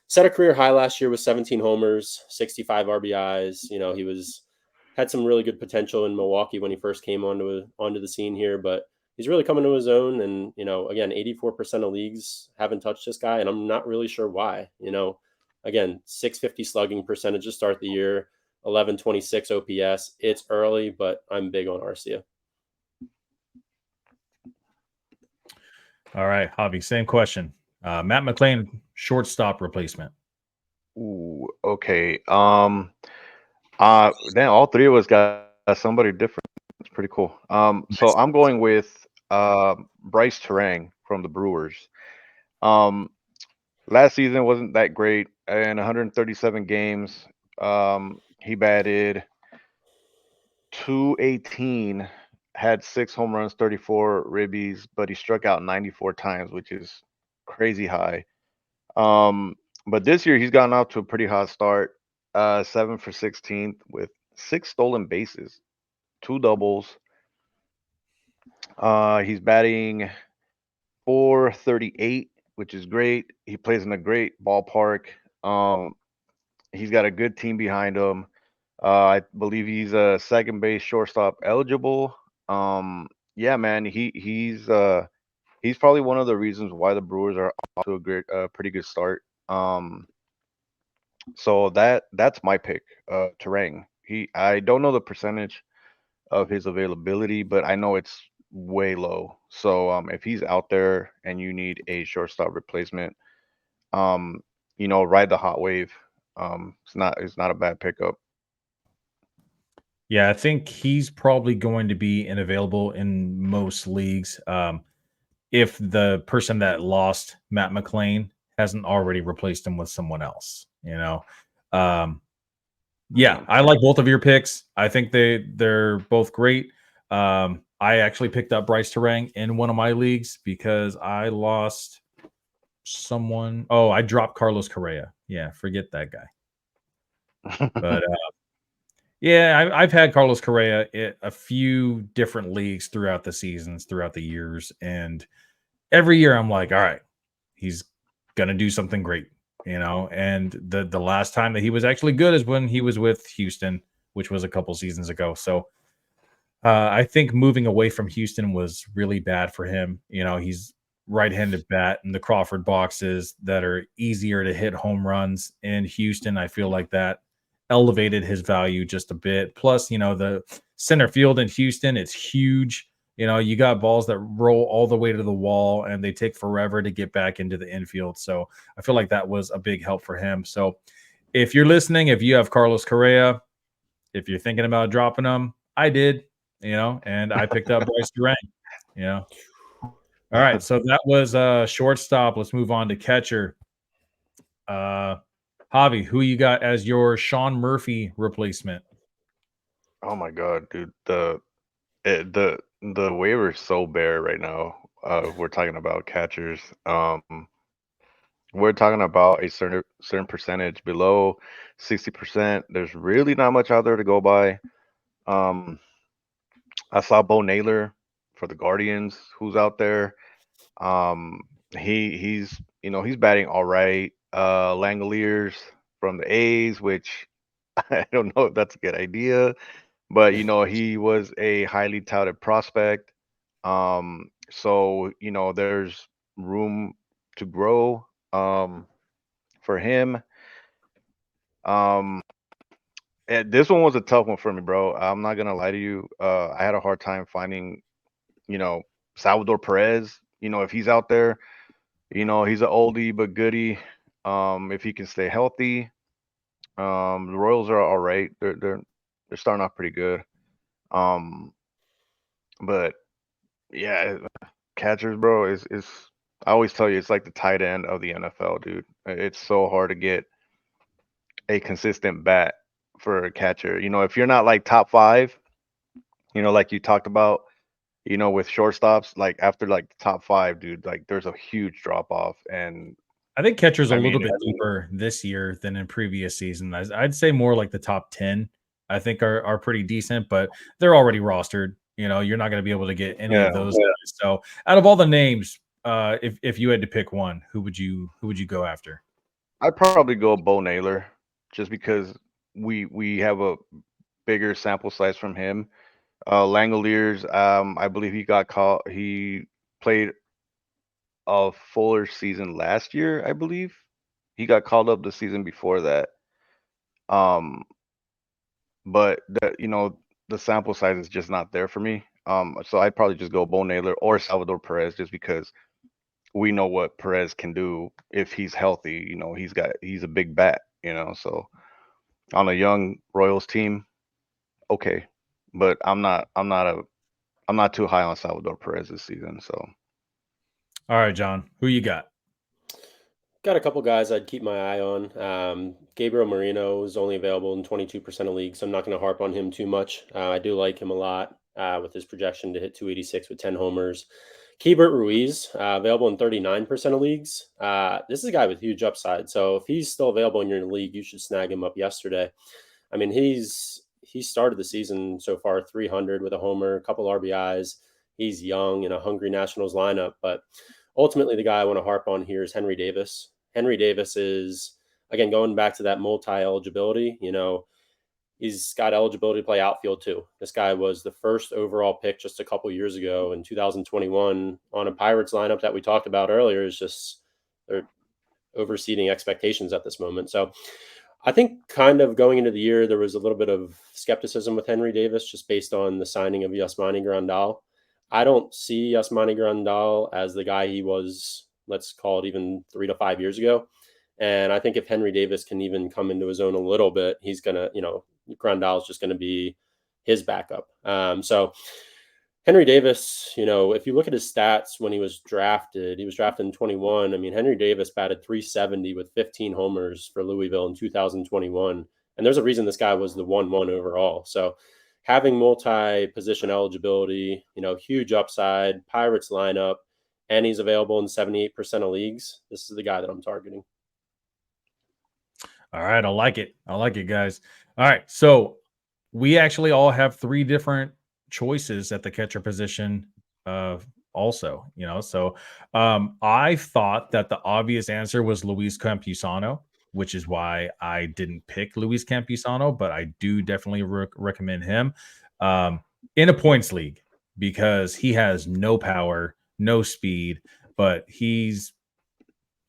set a career high last year with 17 homers, 65 RBIs. He had some really good potential in Milwaukee when he first came onto the scene here, but he's really coming to his own. And, again, 84% of leagues haven't touched this guy, and I'm not really sure why. Again, 650 slugging percentage to start the year, 1126 OPS. It's early, but I'm big on Arcia. All right, Javi, same question. Matt McLain, shortstop replacement. Ooh, okay. Then all three of us got somebody different. It's pretty cool. So I'm going with Bryce Terang from the Brewers. Last season wasn't that great. In 137 games, he batted 218, had 6 home runs, 34 ribbies, but he struck out 94 times, which is crazy high. But this year he's gotten off to a pretty hot start. 7 for 16 with 6 stolen bases, 2 doubles. He's batting 438, which is great. He plays in a great ballpark. He's got a good team behind him. I believe he's a second base shortstop eligible. Yeah, man, he's probably one of the reasons why the Brewers are off to a pretty good start. So that's my pick, Terang. I don't know the percentage of his availability, but I know it's way low. So if he's out there and you need a shortstop replacement, ride the hot wave. It's not a bad pickup. Yeah, I think he's probably going to be unavailable in most leagues. If the person that lost Matt McLain hasn't already replaced him with someone else, yeah, I like both of your picks. I think they're both great. I actually picked up Bryce Terang in one of my leagues because I lost someone. Oh, I dropped Carlos Correa. Yeah, forget that guy. But yeah, I've had Carlos Correa in a few different leagues throughout the seasons, throughout the years, and every year I'm like, all right, he's gonna do something great, And the last time that he was actually good is when he was with Houston, which was a couple seasons ago. So I think moving away from Houston was really bad for him. He's right-handed bat in the Crawford boxes that are easier to hit home runs in Houston. I feel like that elevated his value just a bit. Plus, the center field in Houston, it's huge. You got balls that roll all the way to the wall and they take forever to get back into the infield. So I feel like that was a big help for him. So if you're listening, if you have Carlos Correa, if you're thinking about dropping him, I did, and I picked up Bryce Durant, All right. So that was shortstop. Let's move on to catcher. Javi, who you got as your Sean Murphy replacement? Oh my god, dude. The waiver is so bare right now. We're talking about catchers. We're talking about a certain percentage below 60%. There's really not much out there to go by. I saw Bo Naylor for the Guardians, who's out there. Um, he's batting all right. Langoliers from the A's, which I don't know if that's a good idea, but he was a highly touted prospect. So there's room to grow for him. And this one was a tough one for me, bro. I'm not gonna lie to you. I had a hard time finding, Salvador Perez. If he's out there, he's an oldie but goodie. If he can stay healthy, the Royals are all right. They're starting off pretty good. But yeah, catchers, bro, is I always tell you it's like the tight end of the NFL, dude. It's so hard to get a consistent bat for a catcher. If you're not like top 5, like you talked about, with shortstops, like after like the top 5, dude, like there's a huge drop off. And I think catcher's a I little mean, bit deeper this year than in previous seasons. I'd say more like the top 10 I think are pretty decent, but they're already rostered. You know, you're not going to be able to get any of those guys. So out of all the names, if you had to pick one, who would you go after? I'd probably go Bo Naylor, just because we have a bigger sample size from him. Langoliers, I believe he got called. He played a fuller season last year, I believe. He got called up the season before that. But the sample size is just not there for me. So I'd probably just go Bo Naylor or Salvador Perez, just because we know what Perez can do if he's healthy. You know, he's a big bat. You know, so on a young Royals team, okay, but I'm not too high on Salvador Perez this season. So All right, John, who you got? Got a couple guys I'd keep my eye on. Gabriel Marino is only available in 22% of leagues, so I'm not going to harp on him too much. I do like him a lot with his projection to hit 286 with 10 homers. Keibert Ruiz, available in 39% of leagues. This is a guy with huge upside, so if he's still available in your league, you should snag him up yesterday. I mean, he started the season so far 300 with a homer, a couple RBIs. He's young in a hungry Nationals lineup, but ultimately the guy I want to harp on here is Henry Davis. Henry Davis is, again, going back to that multi-eligibility, he's got eligibility to play outfield too. This guy was the first overall pick just a couple years ago in 2021 on a Pirates lineup that we talked about earlier. Is just they're overseeding expectations at this moment. So I think kind of going into the year, there was a little bit of skepticism with Henry Davis just based on the signing of Yasmani Grandal. I don't see Yasmani Grandal as the guy he was, let's call it even 3 to 5 years ago. And I think if Henry Davis can even come into his own a little bit, he's going to, Grandal is just going to be his backup. So Henry Davis, if you look at his stats when he was drafted in 21. I mean, Henry Davis batted 370 with 15 homers for Louisville in 2021. And there's a reason this guy was the 1-1 overall. So having multi-position eligibility, huge upside, Pirates lineup, and he's available in 78% of leagues. This is the guy that I'm targeting. All right, I like it, guys. All right, so we actually all have 3 different choices at the catcher position. Also, so I thought that the obvious answer was Luis Campusano, which is why I didn't pick Luis Campusano, but I do definitely recommend him in a points league because he has no power, no speed, but he's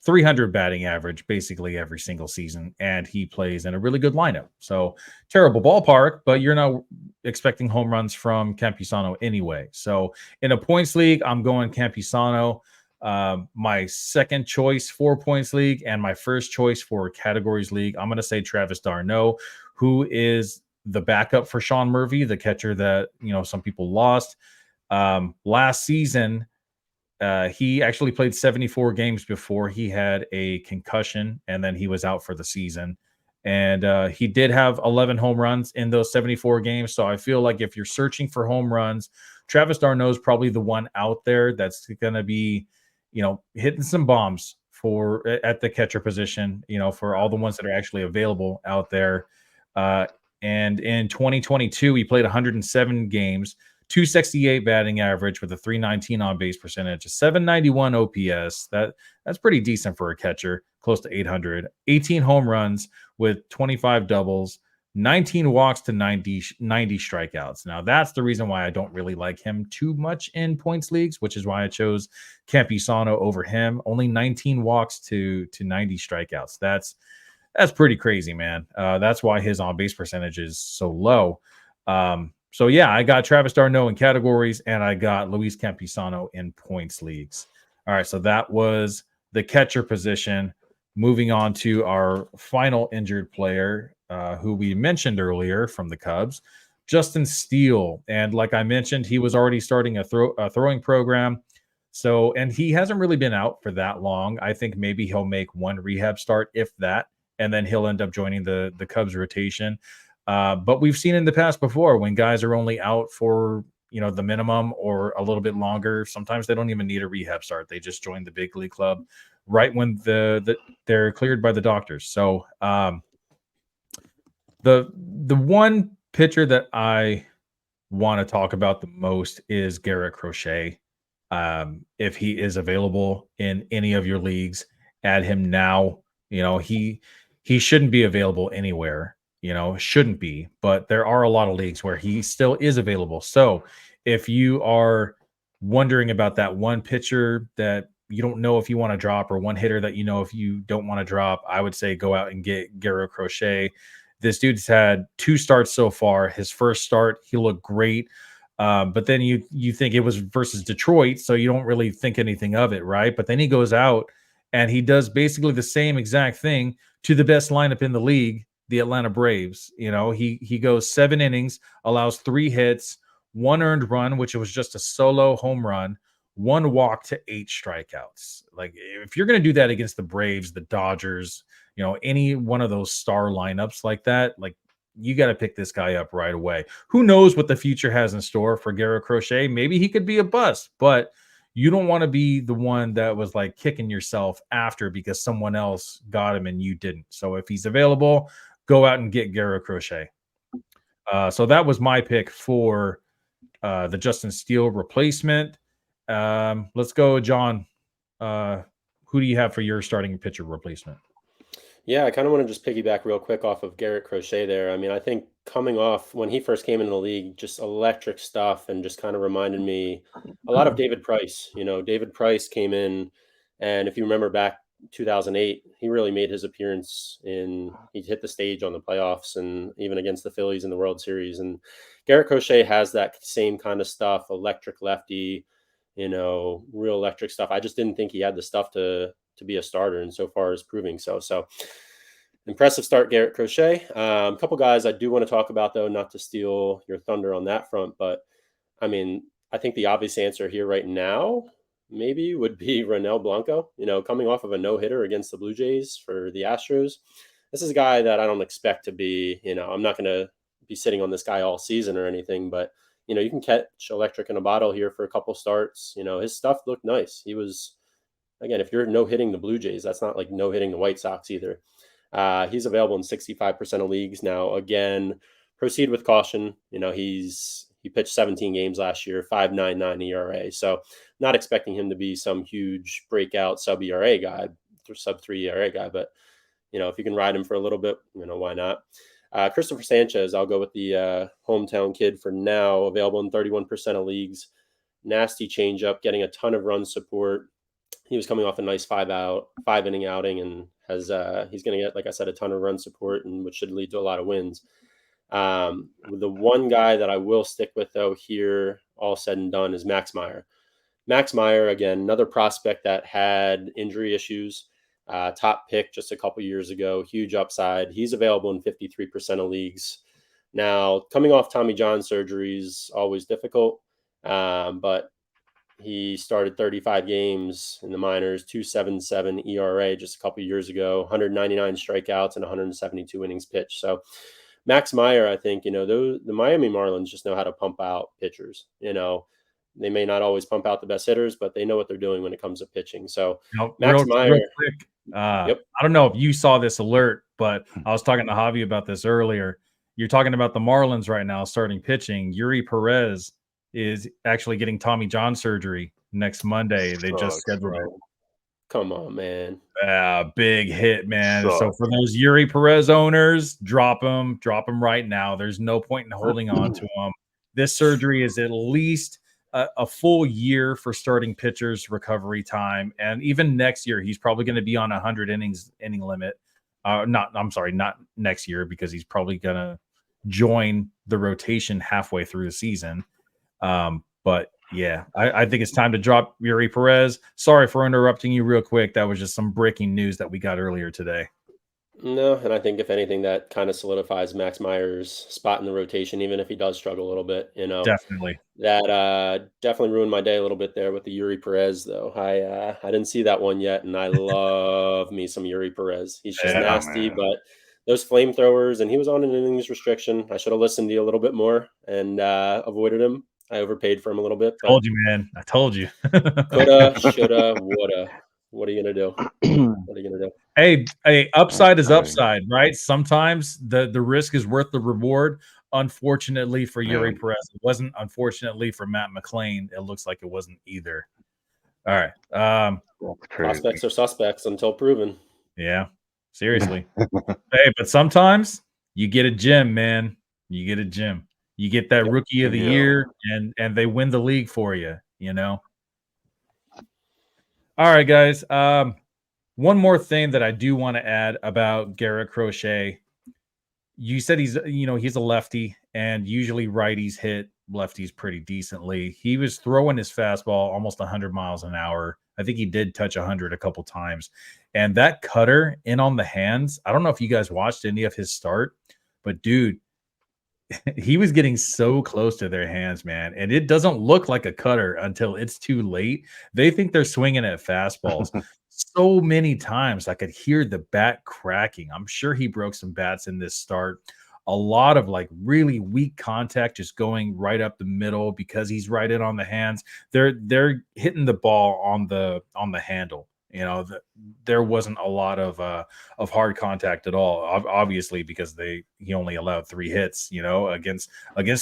300 batting average basically every single season, and he plays in a really good lineup. So terrible ballpark, but you're not expecting home runs from Campusano anyway. So in a points league, I'm going Campusano. My second choice for points league and my first choice for categories league, I'm going to say Travis d'Arnaud, who is the backup for Sean Murphy, the catcher that some people lost last season. He actually played 74 games before he had a concussion, and then he was out for the season. And he did have 11 home runs in those 74 games. So I feel like if you're searching for home runs, Travis d'Arnaud is probably the one out there that's going to be, hitting some bombs at the catcher position, for all the ones that are actually available out there. And in 2022, he played 107 games. 268 batting average with a 319 on base percentage, a 791 OPS. That's pretty decent for a catcher, close to 800. 18 home runs with 25 doubles, 19 walks to 90 strikeouts. Now that's the reason why I don't really like him too much in points leagues, which is why I chose Campusano over him. Only 19 walks to 90 strikeouts. That's pretty crazy, man. That's why his on base percentage is so low. So yeah, I got Travis d'Arnaud in categories, and I got Luis Campusano in points leagues. All right, so that was the catcher position. Moving on to our final injured player, who we mentioned earlier from the Cubs, Justin Steele. And like I mentioned, he was already starting a throwing program. So, and he hasn't really been out for that long. I think maybe he'll make one rehab start, if that, and then he'll end up joining the Cubs rotation. But we've seen in the past before when guys are only out for, the minimum or a little bit longer. Sometimes they don't even need a rehab start. They just join the big league club right when they're cleared by the doctors. So the one pitcher that I want to talk about the most is Garrett Crochet. If he is available in any of your leagues, add him now. He shouldn't be available anywhere. Shouldn't be, but there are a lot of leagues where he still is available. So if you are wondering about that one pitcher that you don't know if you want to drop, or one hitter that if you don't want to drop, I would say go out and get Garrett Crochet. This dude's had 2 starts so far. His first start, he looked great. But then you think it was versus Detroit, so you don't really think anything of it, right? But then he goes out and he does basically the same exact thing to the best lineup in the league, the Atlanta Braves. He goes 7 innings, allows 3 hits, 1 earned run, which was just a solo home run, 1 walk to 8 strikeouts. Like, if you're going to do that against the Braves, the Dodgers, any one of those star lineups like that, like, you got to pick this guy up right away. Who knows what the future has in store for Garrett Crochet? Maybe he could be a bust, but you don't want to be the one that was like kicking yourself after because someone else got him and you didn't. So if he's available, go out and get Garrett Crochet. So that was my pick for the Justin Steele replacement. Let's go, John. Who do you have for your starting pitcher replacement? Yeah, I kind of want to just piggyback real quick off of Garrett Crochet there. I mean, I think coming off when he first came into the league, just electric stuff, and just kind of reminded me a lot of David Price. David Price came in, and if you remember back 2008, he really made his appearance he hit the stage on the playoffs and even against the Phillies in the World Series. And Garrett Crochet has that same kind of stuff, electric lefty, real electric stuff. I just didn't think he had the stuff to be a starter, and so far is proving so. So impressive start, Garrett Crochet. A couple guys I do want to talk about, though, not to steal your thunder on that front, but I mean, I think the obvious answer here right now maybe would be Ronel Blanco, coming off of a no-hitter against the Blue Jays for the Astros. This is a guy that I don't expect to be, I'm not going to be sitting on this guy all season or anything, but you can catch electric in a bottle here for a couple starts. His stuff looked nice. He was, again, if you're no-hitting the Blue Jays, that's not like no-hitting the White Sox either. He's available in 65% of leagues now. Again, proceed with caution. He pitched 17 games last year, 5.99 ERA. So not expecting him to be some huge breakout sub ERA guy, or sub 3 ERA guy. But, if you can ride him for a little bit, why not? Christopher Sanchez, I'll go with the hometown kid for now, available in 31% of leagues. Nasty changeup, getting a ton of run support. He was coming off a nice 5-inning outing, and he's going to get, like I said, a ton of run support, and which should lead to a lot of wins. The one guy that I will stick with, though, here, all said and done, is Max Meyer. Max Meyer, again, another prospect that had injury issues. Top pick just a couple years ago, huge upside. He's available in 53% of leagues. Now, coming off Tommy John surgery is always difficult, but he started 35 games in the minors, 2.77 ERA just a couple of years ago, 199 strikeouts and 172 innings pitched. So Max Meyer, I think, the Miami Marlins just know how to pump out pitchers. They may not always pump out the best hitters, but they know what they're doing when it comes to pitching. So Max Meyer. Real quick, I don't know if you saw this alert, but I was talking to Javi about this earlier. You're talking about the Marlins right now starting pitching. Yuri Perez is actually getting Tommy John surgery next Monday. They just scheduled it. Come on, man. Big hit, man. So for those Yuri Perez owners, drop him right now. There's no point in holding on to him. This surgery is at least a full year for starting pitchers' recovery time. And even next year, he's probably going to be on 100 inning limit. Not next year, because he's probably going to join the rotation halfway through the season. But yeah, I think it's time to drop Yuri Perez. Sorry for interrupting you real quick. That was just some breaking news that we got earlier today. No, and I think if anything, that kind of solidifies Max Meyer's spot in the rotation, even if he does struggle a little bit. Definitely. That definitely ruined my day a little bit there with the Yuri Perez, though. I didn't see that one yet, and I love me some Yuri Perez. He's just nasty, man. but those flamethrowers, and he was on an innings restriction. I should have listened to you a little bit more and avoided him. I overpaid for him a little bit. I told you, man. I told you. Coulda, shoulda, woulda. What are you gonna do? What are you gonna do? Hey, upside is upside, right? Sometimes the risk is worth the reward. unfortunately for Yuri Man. Perez. It wasn't unfortunately for Matt McLain. It looks like it wasn't either. All right. That's crazy. Prospects are suspects until proven. Yeah, seriously. Hey, but sometimes you get a gem, man. You get a gem. You get that rookie of the Yeah. year, and they win the league for you. You know. All right, guys. One more thing that I do want to add about Garrett Crochet. You said he's a lefty, and usually righties hit lefties pretty decently. He was throwing his fastball almost 100 miles an hour. I think he did touch 100 a couple times. And that cutter in on the hands, I don't know if you guys watched any of his start, but dude, he was getting so close to their hands, man. And it doesn't look like a cutter until it's too late. They think they're swinging at fastballs. So many times I could hear the bat cracking. I'm sure he broke some bats in this start. A lot of like really weak contact just going right up the middle because he's right in on the hands. They're hitting the ball on the handle. You know, there wasn't a lot of hard contact at all, obviously, because he only allowed 3 hits, you know, against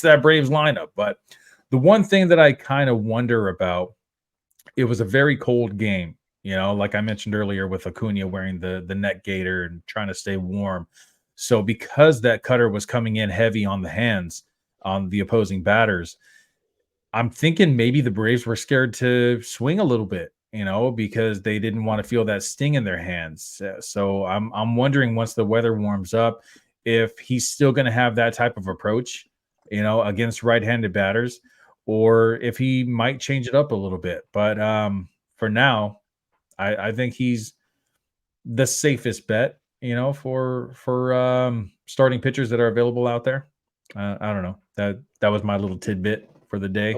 that Braves lineup. But the one thing that I kind of wonder about, it was a very cold game, you know, like I mentioned earlier with Acuna wearing the neck gaiter and trying to stay warm. So because that cutter was coming in heavy on the hands on the opposing batters, I'm thinking maybe the Braves were scared to swing a little bit, you know, because they didn't want to feel that sting in their hands. So I'm wondering once the weather warms up, if he's still going to have that type of approach, you know, against right-handed batters, or if he might change it up a little bit. But for now, I think he's the safest bet, you know, for starting pitchers that are available out there. I don't know. That was my little tidbit for the day. I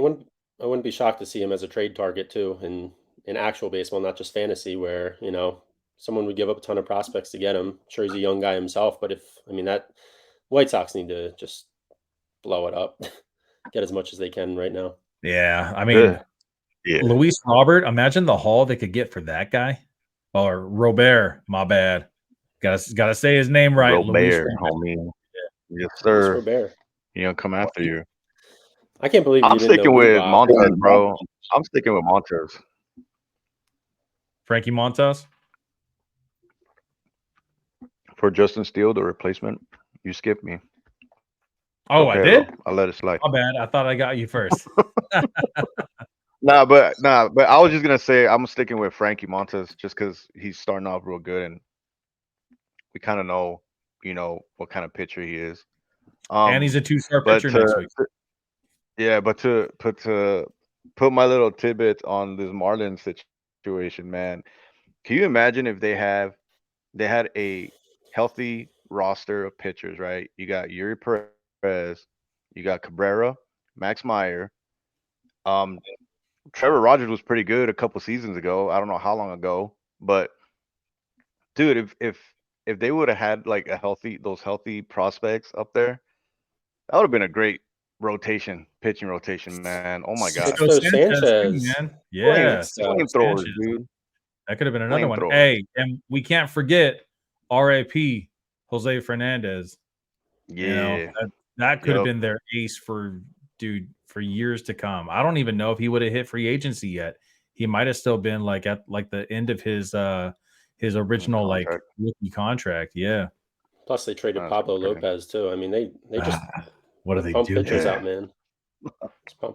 wouldn't be shocked to see him as a trade target too in actual baseball, not just fantasy, where, someone would give up a ton of prospects to get him. I'm sure he's a young guy himself, but that White Sox need to just blow it up, get as much as they can right now. Yeah, I mean, Yeah. Luis Robert, imagine the haul they could get for that guy. Or Robert, my bad. Gotta say his name right. Luis Robert, Robert. homie. Yes, Luis sir. Robert. Come after you. I can't believe you I'm didn't know sticking with Bebop. Montez, bro. I'm sticking with Montez. Frankie Montas. For Justin Steele, the replacement, you skipped me. Oh, I did? Though. I'll let it slide. My bad. I thought I got you first. But I was just gonna say I'm sticking with Frankie Montes just because he's starting off real good, and we kind of know, what kind of pitcher he is. And he's a 2-star but pitcher next week. But to put my little tidbit on this Marlins situation, man, can you imagine if they had a healthy roster of pitchers, right? You got Yuri Perez, you got Cabrera, Max Meyer. Trevor Rogers was pretty good a couple seasons ago. I don't know how long ago, but dude, if they would have had like those healthy prospects up there, that would have been a great pitching rotation, man. Oh my god, Sixto Sanchez. too, man. Yeah, flamethrowers, Sanchez. dude. That could have been another one. Flamethrower. Hey, and we can't forget R.A.P. Jose Fernandez. Yeah, that could have been their ace for years to come. I don't even know if he would have hit free agency yet. He might have still been like at like the end of his original like rookie contract. Yeah. Plus, they traded Pablo Lopez too. I mean, they just what do they pump do? pitchers out, man.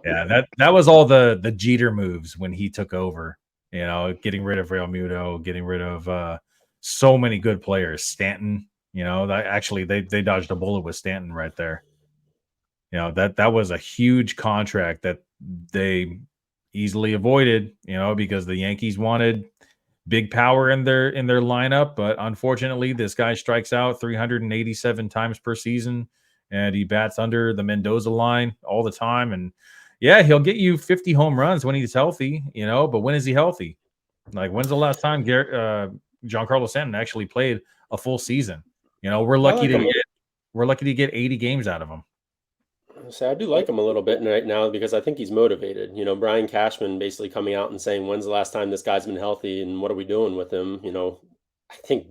Yeah, that was all the Jeter moves when he took over. Getting rid of Real Muto, getting rid of so many good players. Stanton, they dodged a bullet with Stanton right there. That was a huge contract that they easily avoided, because the Yankees wanted big power in their lineup, but unfortunately this guy strikes out 387 times per season and he bats under the Mendoza line all the time. And yeah, he'll get you 50 home runs when he's healthy, but when is he healthy? Like, when's the last time Giancarlo Stanton actually played a full season? We're lucky to get 80 games out of him. So I do like him a little bit right now because I think he's motivated. Brian Cashman basically coming out and saying, when's the last time this guy's been healthy and what are we doing with him? I think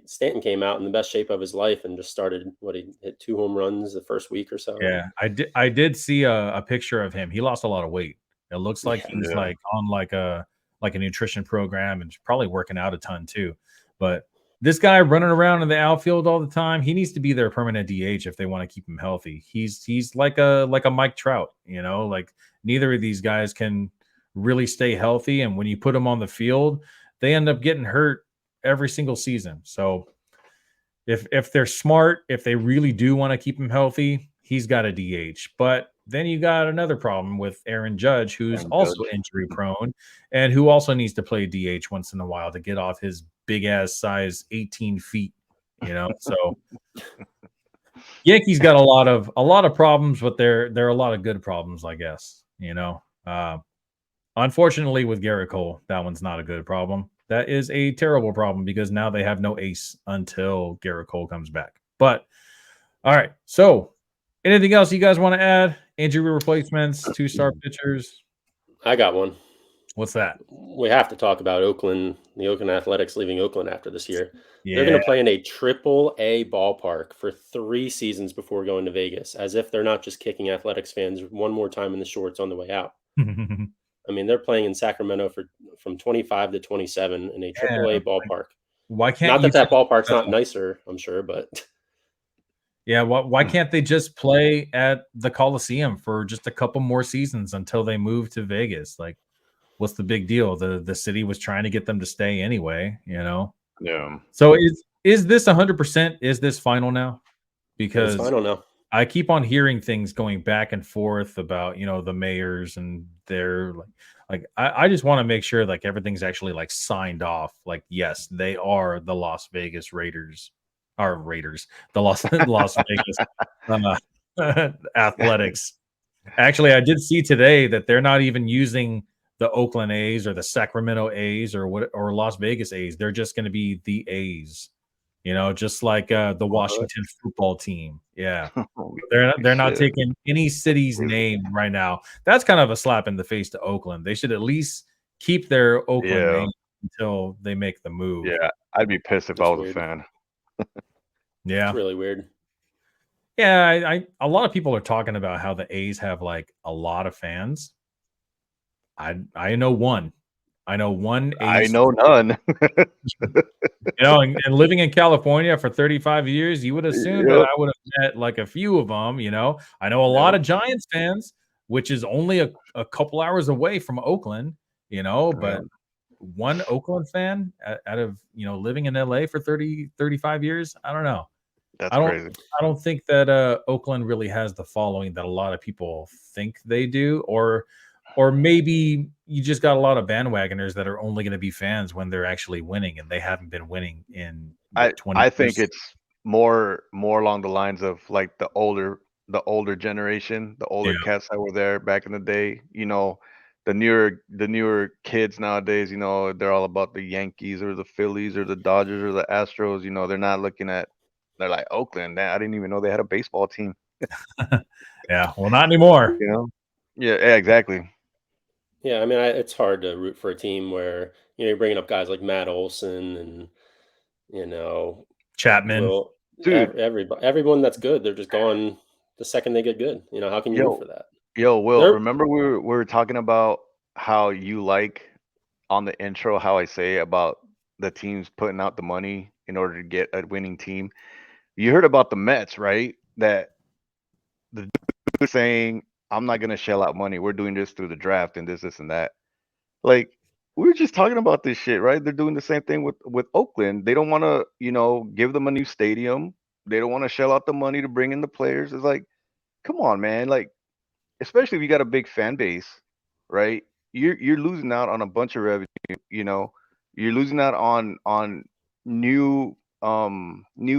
Stanton came out in the best shape of his life and just started he hit 2 home runs the first week or so. Yeah, I did see a picture of him. He lost a lot of weight. It looks like Yeah. he's like on like a nutrition program and probably working out a ton too. But this guy running around in the outfield all the time, he needs to be their permanent DH if they want to keep him healthy. He's like a Mike Trout, like neither of these guys can really stay healthy, and when you put them on the field, they end up getting hurt every single season. So if they're smart, if they really do want to keep him healthy, he's got a DH. But then you got another problem with Aaron Judge, who's also injury prone and who also needs to play DH once in a while to get off his big ass size 18 feet. So Yankees got a lot of problems, but there are a lot of good problems, I guess. Unfortunately, with Garrett Cole, that one's not a good problem. That is a terrible problem because now they have no ace until Garrett Cole comes back. But all right, so anything else you guys want to add? Injury replacements, 2-star pitchers. I got one. What's that? We have to talk about Oakland, the Oakland Athletics leaving Oakland after this year. Yeah. They're going to play in a AAA ballpark for 3 seasons before going to Vegas, as if they're not just kicking Athletics fans one more time in the shorts on the way out. I mean, they're playing in Sacramento from 25 to 27 in a AAA ballpark. Why can't not that ballpark's not nicer, I'm sure, but yeah, why can't they just play at the Coliseum for just a couple more seasons until they move to Vegas? Like, what's the big deal? The city was trying to get them to stay anyway, Yeah. So is this 100%? Is this final now? Because it's final now. I keep on hearing things going back and forth about, the mayors and their I just want to make sure like everything's actually like signed off. Like, yes, they are the Las Vegas Raiders, the Las Vegas Athletics. Actually, I did see today that they're not even using the Oakland A's or the Sacramento A's or Las Vegas A's. They're just going to be the A's. Just like the Washington football team. Yeah. They're not taking any city's name right now. That's kind of a slap in the face to Oakland. They should at least keep their Oakland name until they make the move. Yeah, I'd be pissed if I was a fan. Yeah. It's really weird. Yeah, a lot of people are talking about how the A's have like a lot of fans. I know one. I know one A's. I know none. And living in California for 35 years, you would assume that I would have met like a few of them. I know a lot of Giants fans, which is only a couple hours away from Oakland, but one Oakland fan out of, living in LA for 35 years. I don't know. That's crazy. I don't think that Oakland really has the following that a lot of people think they do, or maybe you just got a lot of bandwagoners that are only going to be fans when they're actually winning, and they haven't been winning in 20 years. I think it's more along the lines of like the older generation, the older cats that were there back in the day. The newer kids nowadays, they're all about the Yankees or the Phillies or the Dodgers or the Astros. They're not looking at. They're like Oakland. I didn't even know they had a baseball team. Yeah, well, not anymore. Yeah, exactly. Yeah, I mean, it's hard to root for a team where you're bringing up guys like Matt Olson and Chapman. Dude, everyone that's good, they're just gone the second they get good. How can you root for that? Will, remember we were talking about how you like on the intro how I say about the teams putting out the money in order to get a winning team. You heard about the Mets, right? That the dude saying, I'm not going to shell out money. We're doing this through the draft and this and that. Like, we were just talking about this shit, right? They're doing the same thing with Oakland. They don't want to, give them a new stadium. They don't want to shell out the money to bring in the players. It's like, come on, man. Like, especially if you got a big fan base, right? You're losing out on a bunch of revenue. You're losing out on new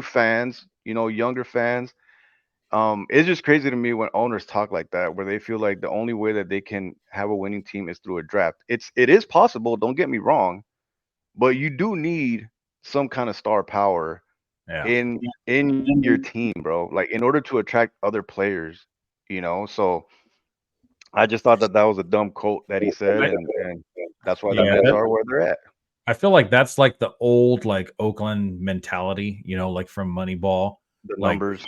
fans. Younger fans. It's just crazy to me when owners talk like that, where they feel like the only way that they can have a winning team is through a draft. It is possible. Don't get me wrong, but you do need some kind of star power in your team, bro. Like in order to attract other players, So I just thought that was a dumb quote that he said, and that's why the Mets are where they're at. I feel like that's like the old like Oakland mentality, like from Moneyball, The like numbers,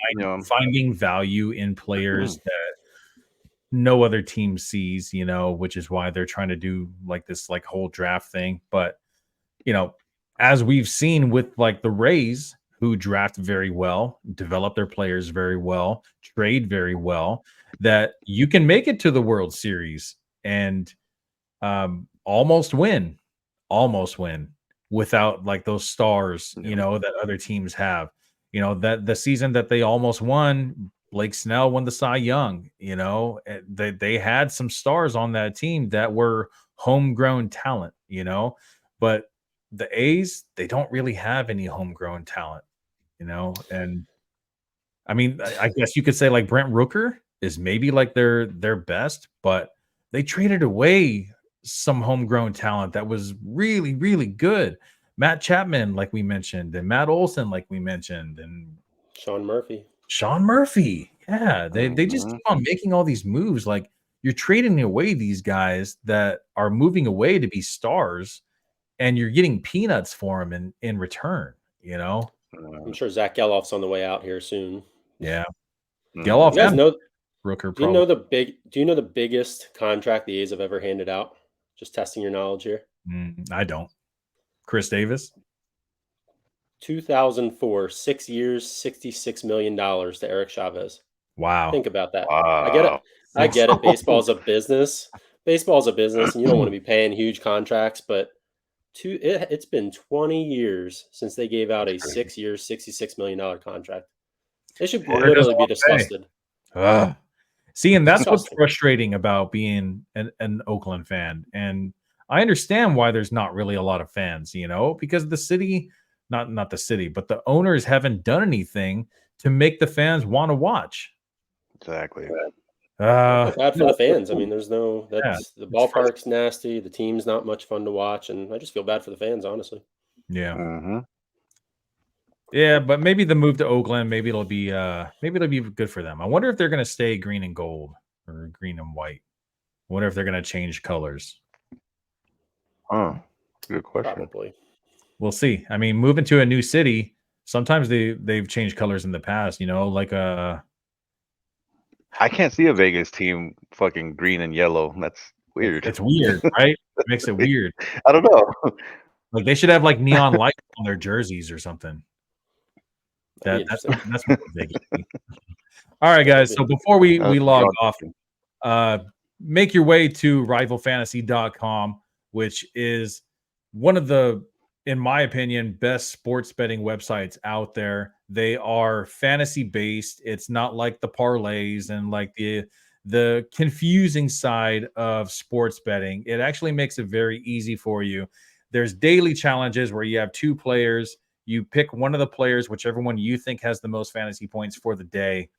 finding value in players that no other team sees, which is why they're trying to do like this like whole draft thing. But as we've seen with like the Rays, who draft very well, develop their players very well, trade very well, that you can make it to the World Series and almost win without like those stars, that other teams have. That the season that they almost won, Blake Snell won the Cy Young. They had some stars on that team that were homegrown talent. But the A's, they don't really have any homegrown talent. And I mean, I guess you could say like Brent Rooker is maybe like their best, but they traded away some homegrown talent that was really, really good. Matt Chapman, like we mentioned, and Matt Olson, like we mentioned, and Sean Murphy. Yeah, they just keep on making all these moves. Like you're trading away these guys that are moving away to be stars, and you're getting peanuts for them in return. I'm sure Zach Gelof's on the way out here soon. Yeah, Gelof, you guys know Rooker. Do you know the biggest contract the A's have ever handed out? Just testing your knowledge here. I don't. Chris Davis. 2004, 6 years, $66 million to Eric Chavez. Wow. Think about that. Wow. I get it. Baseball's a business. And you don't want to be paying huge contracts, but it's been 20 years since they gave out a 6 year, $66 million contract. They should literally be disgusted. See, and that's what's frustrating about being an Oakland fan. And I understand why there's not really a lot of fans, because the city, not the city, but the owners haven't done anything to make the fans want to watch. Exactly. Bad for the fans. I mean, the ballpark's nasty. The team's not much fun to watch. And I just feel bad for the fans, honestly. Yeah. Mm-hmm. Yeah, but maybe the move to Oakland, maybe it'll be good for them. I wonder if they're going to stay green and gold or green and white. I wonder if they're going to change colors. Good question. Probably. We'll see. I mean, moving to a new city, sometimes they've changed colors in the past. Like I can't see a Vegas team fucking green and yellow. That's weird. It's weird, right? It makes it weird. I don't know. Like they should have like neon lights on their jerseys or something. That's what Vegas. All right, guys. So before we log off, make your way to rivalfantasy.com, which is one of the, in my opinion, best sports betting websites out there. They are fantasy based. It's not like the parlays and like the confusing side of sports betting. It actually makes it very easy for you. There's daily challenges where you have two players. You pick one of the players, whichever one you think has the most fantasy points for the day.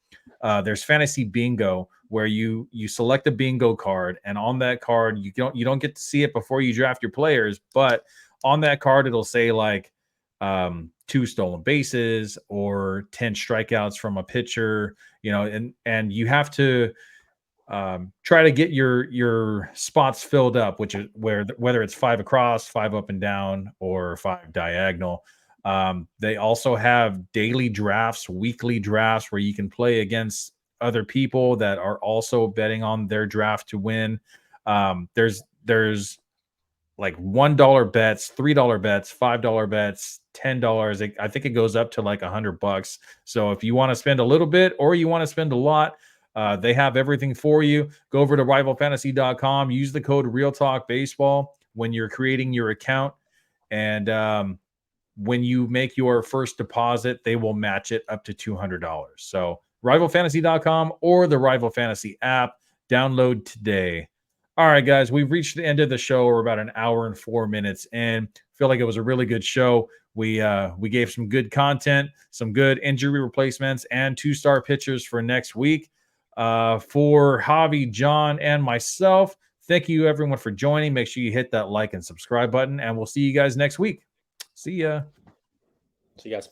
There's fantasy bingo, where you select a bingo card, and on that card you don't get to see it before you draft your players, but on that card it'll say like 2 stolen bases or 10 strikeouts from a pitcher, and you have to try to get your spots filled up, which is whether it's 5 across, 5 up and down, or 5 diagonal. They also have daily drafts, weekly drafts where you can play against other people that are also betting on their draft to win. There's like $1 bets, $3 bets, $5 bets, $10. I think it goes up to like $100. So if you want to spend a little bit or you want to spend a lot, they have everything for you. Go over to rivalfantasy.com, use the code RealTalkBaseball when you're creating your account, and when you make your first deposit, they will match it up to $200. So rivalfantasy.com or the Rival Fantasy app, download today. All right, guys, we've reached the end of the show. We're about an hour and 4 minutes in. Feel like it was a really good show. We gave some good content, some good injury replacements, and 2-star pitchers for next week. For Javi, John, and myself, thank you everyone for joining. Make sure you hit that like and subscribe button, and we'll see you guys next week. See ya. See you guys.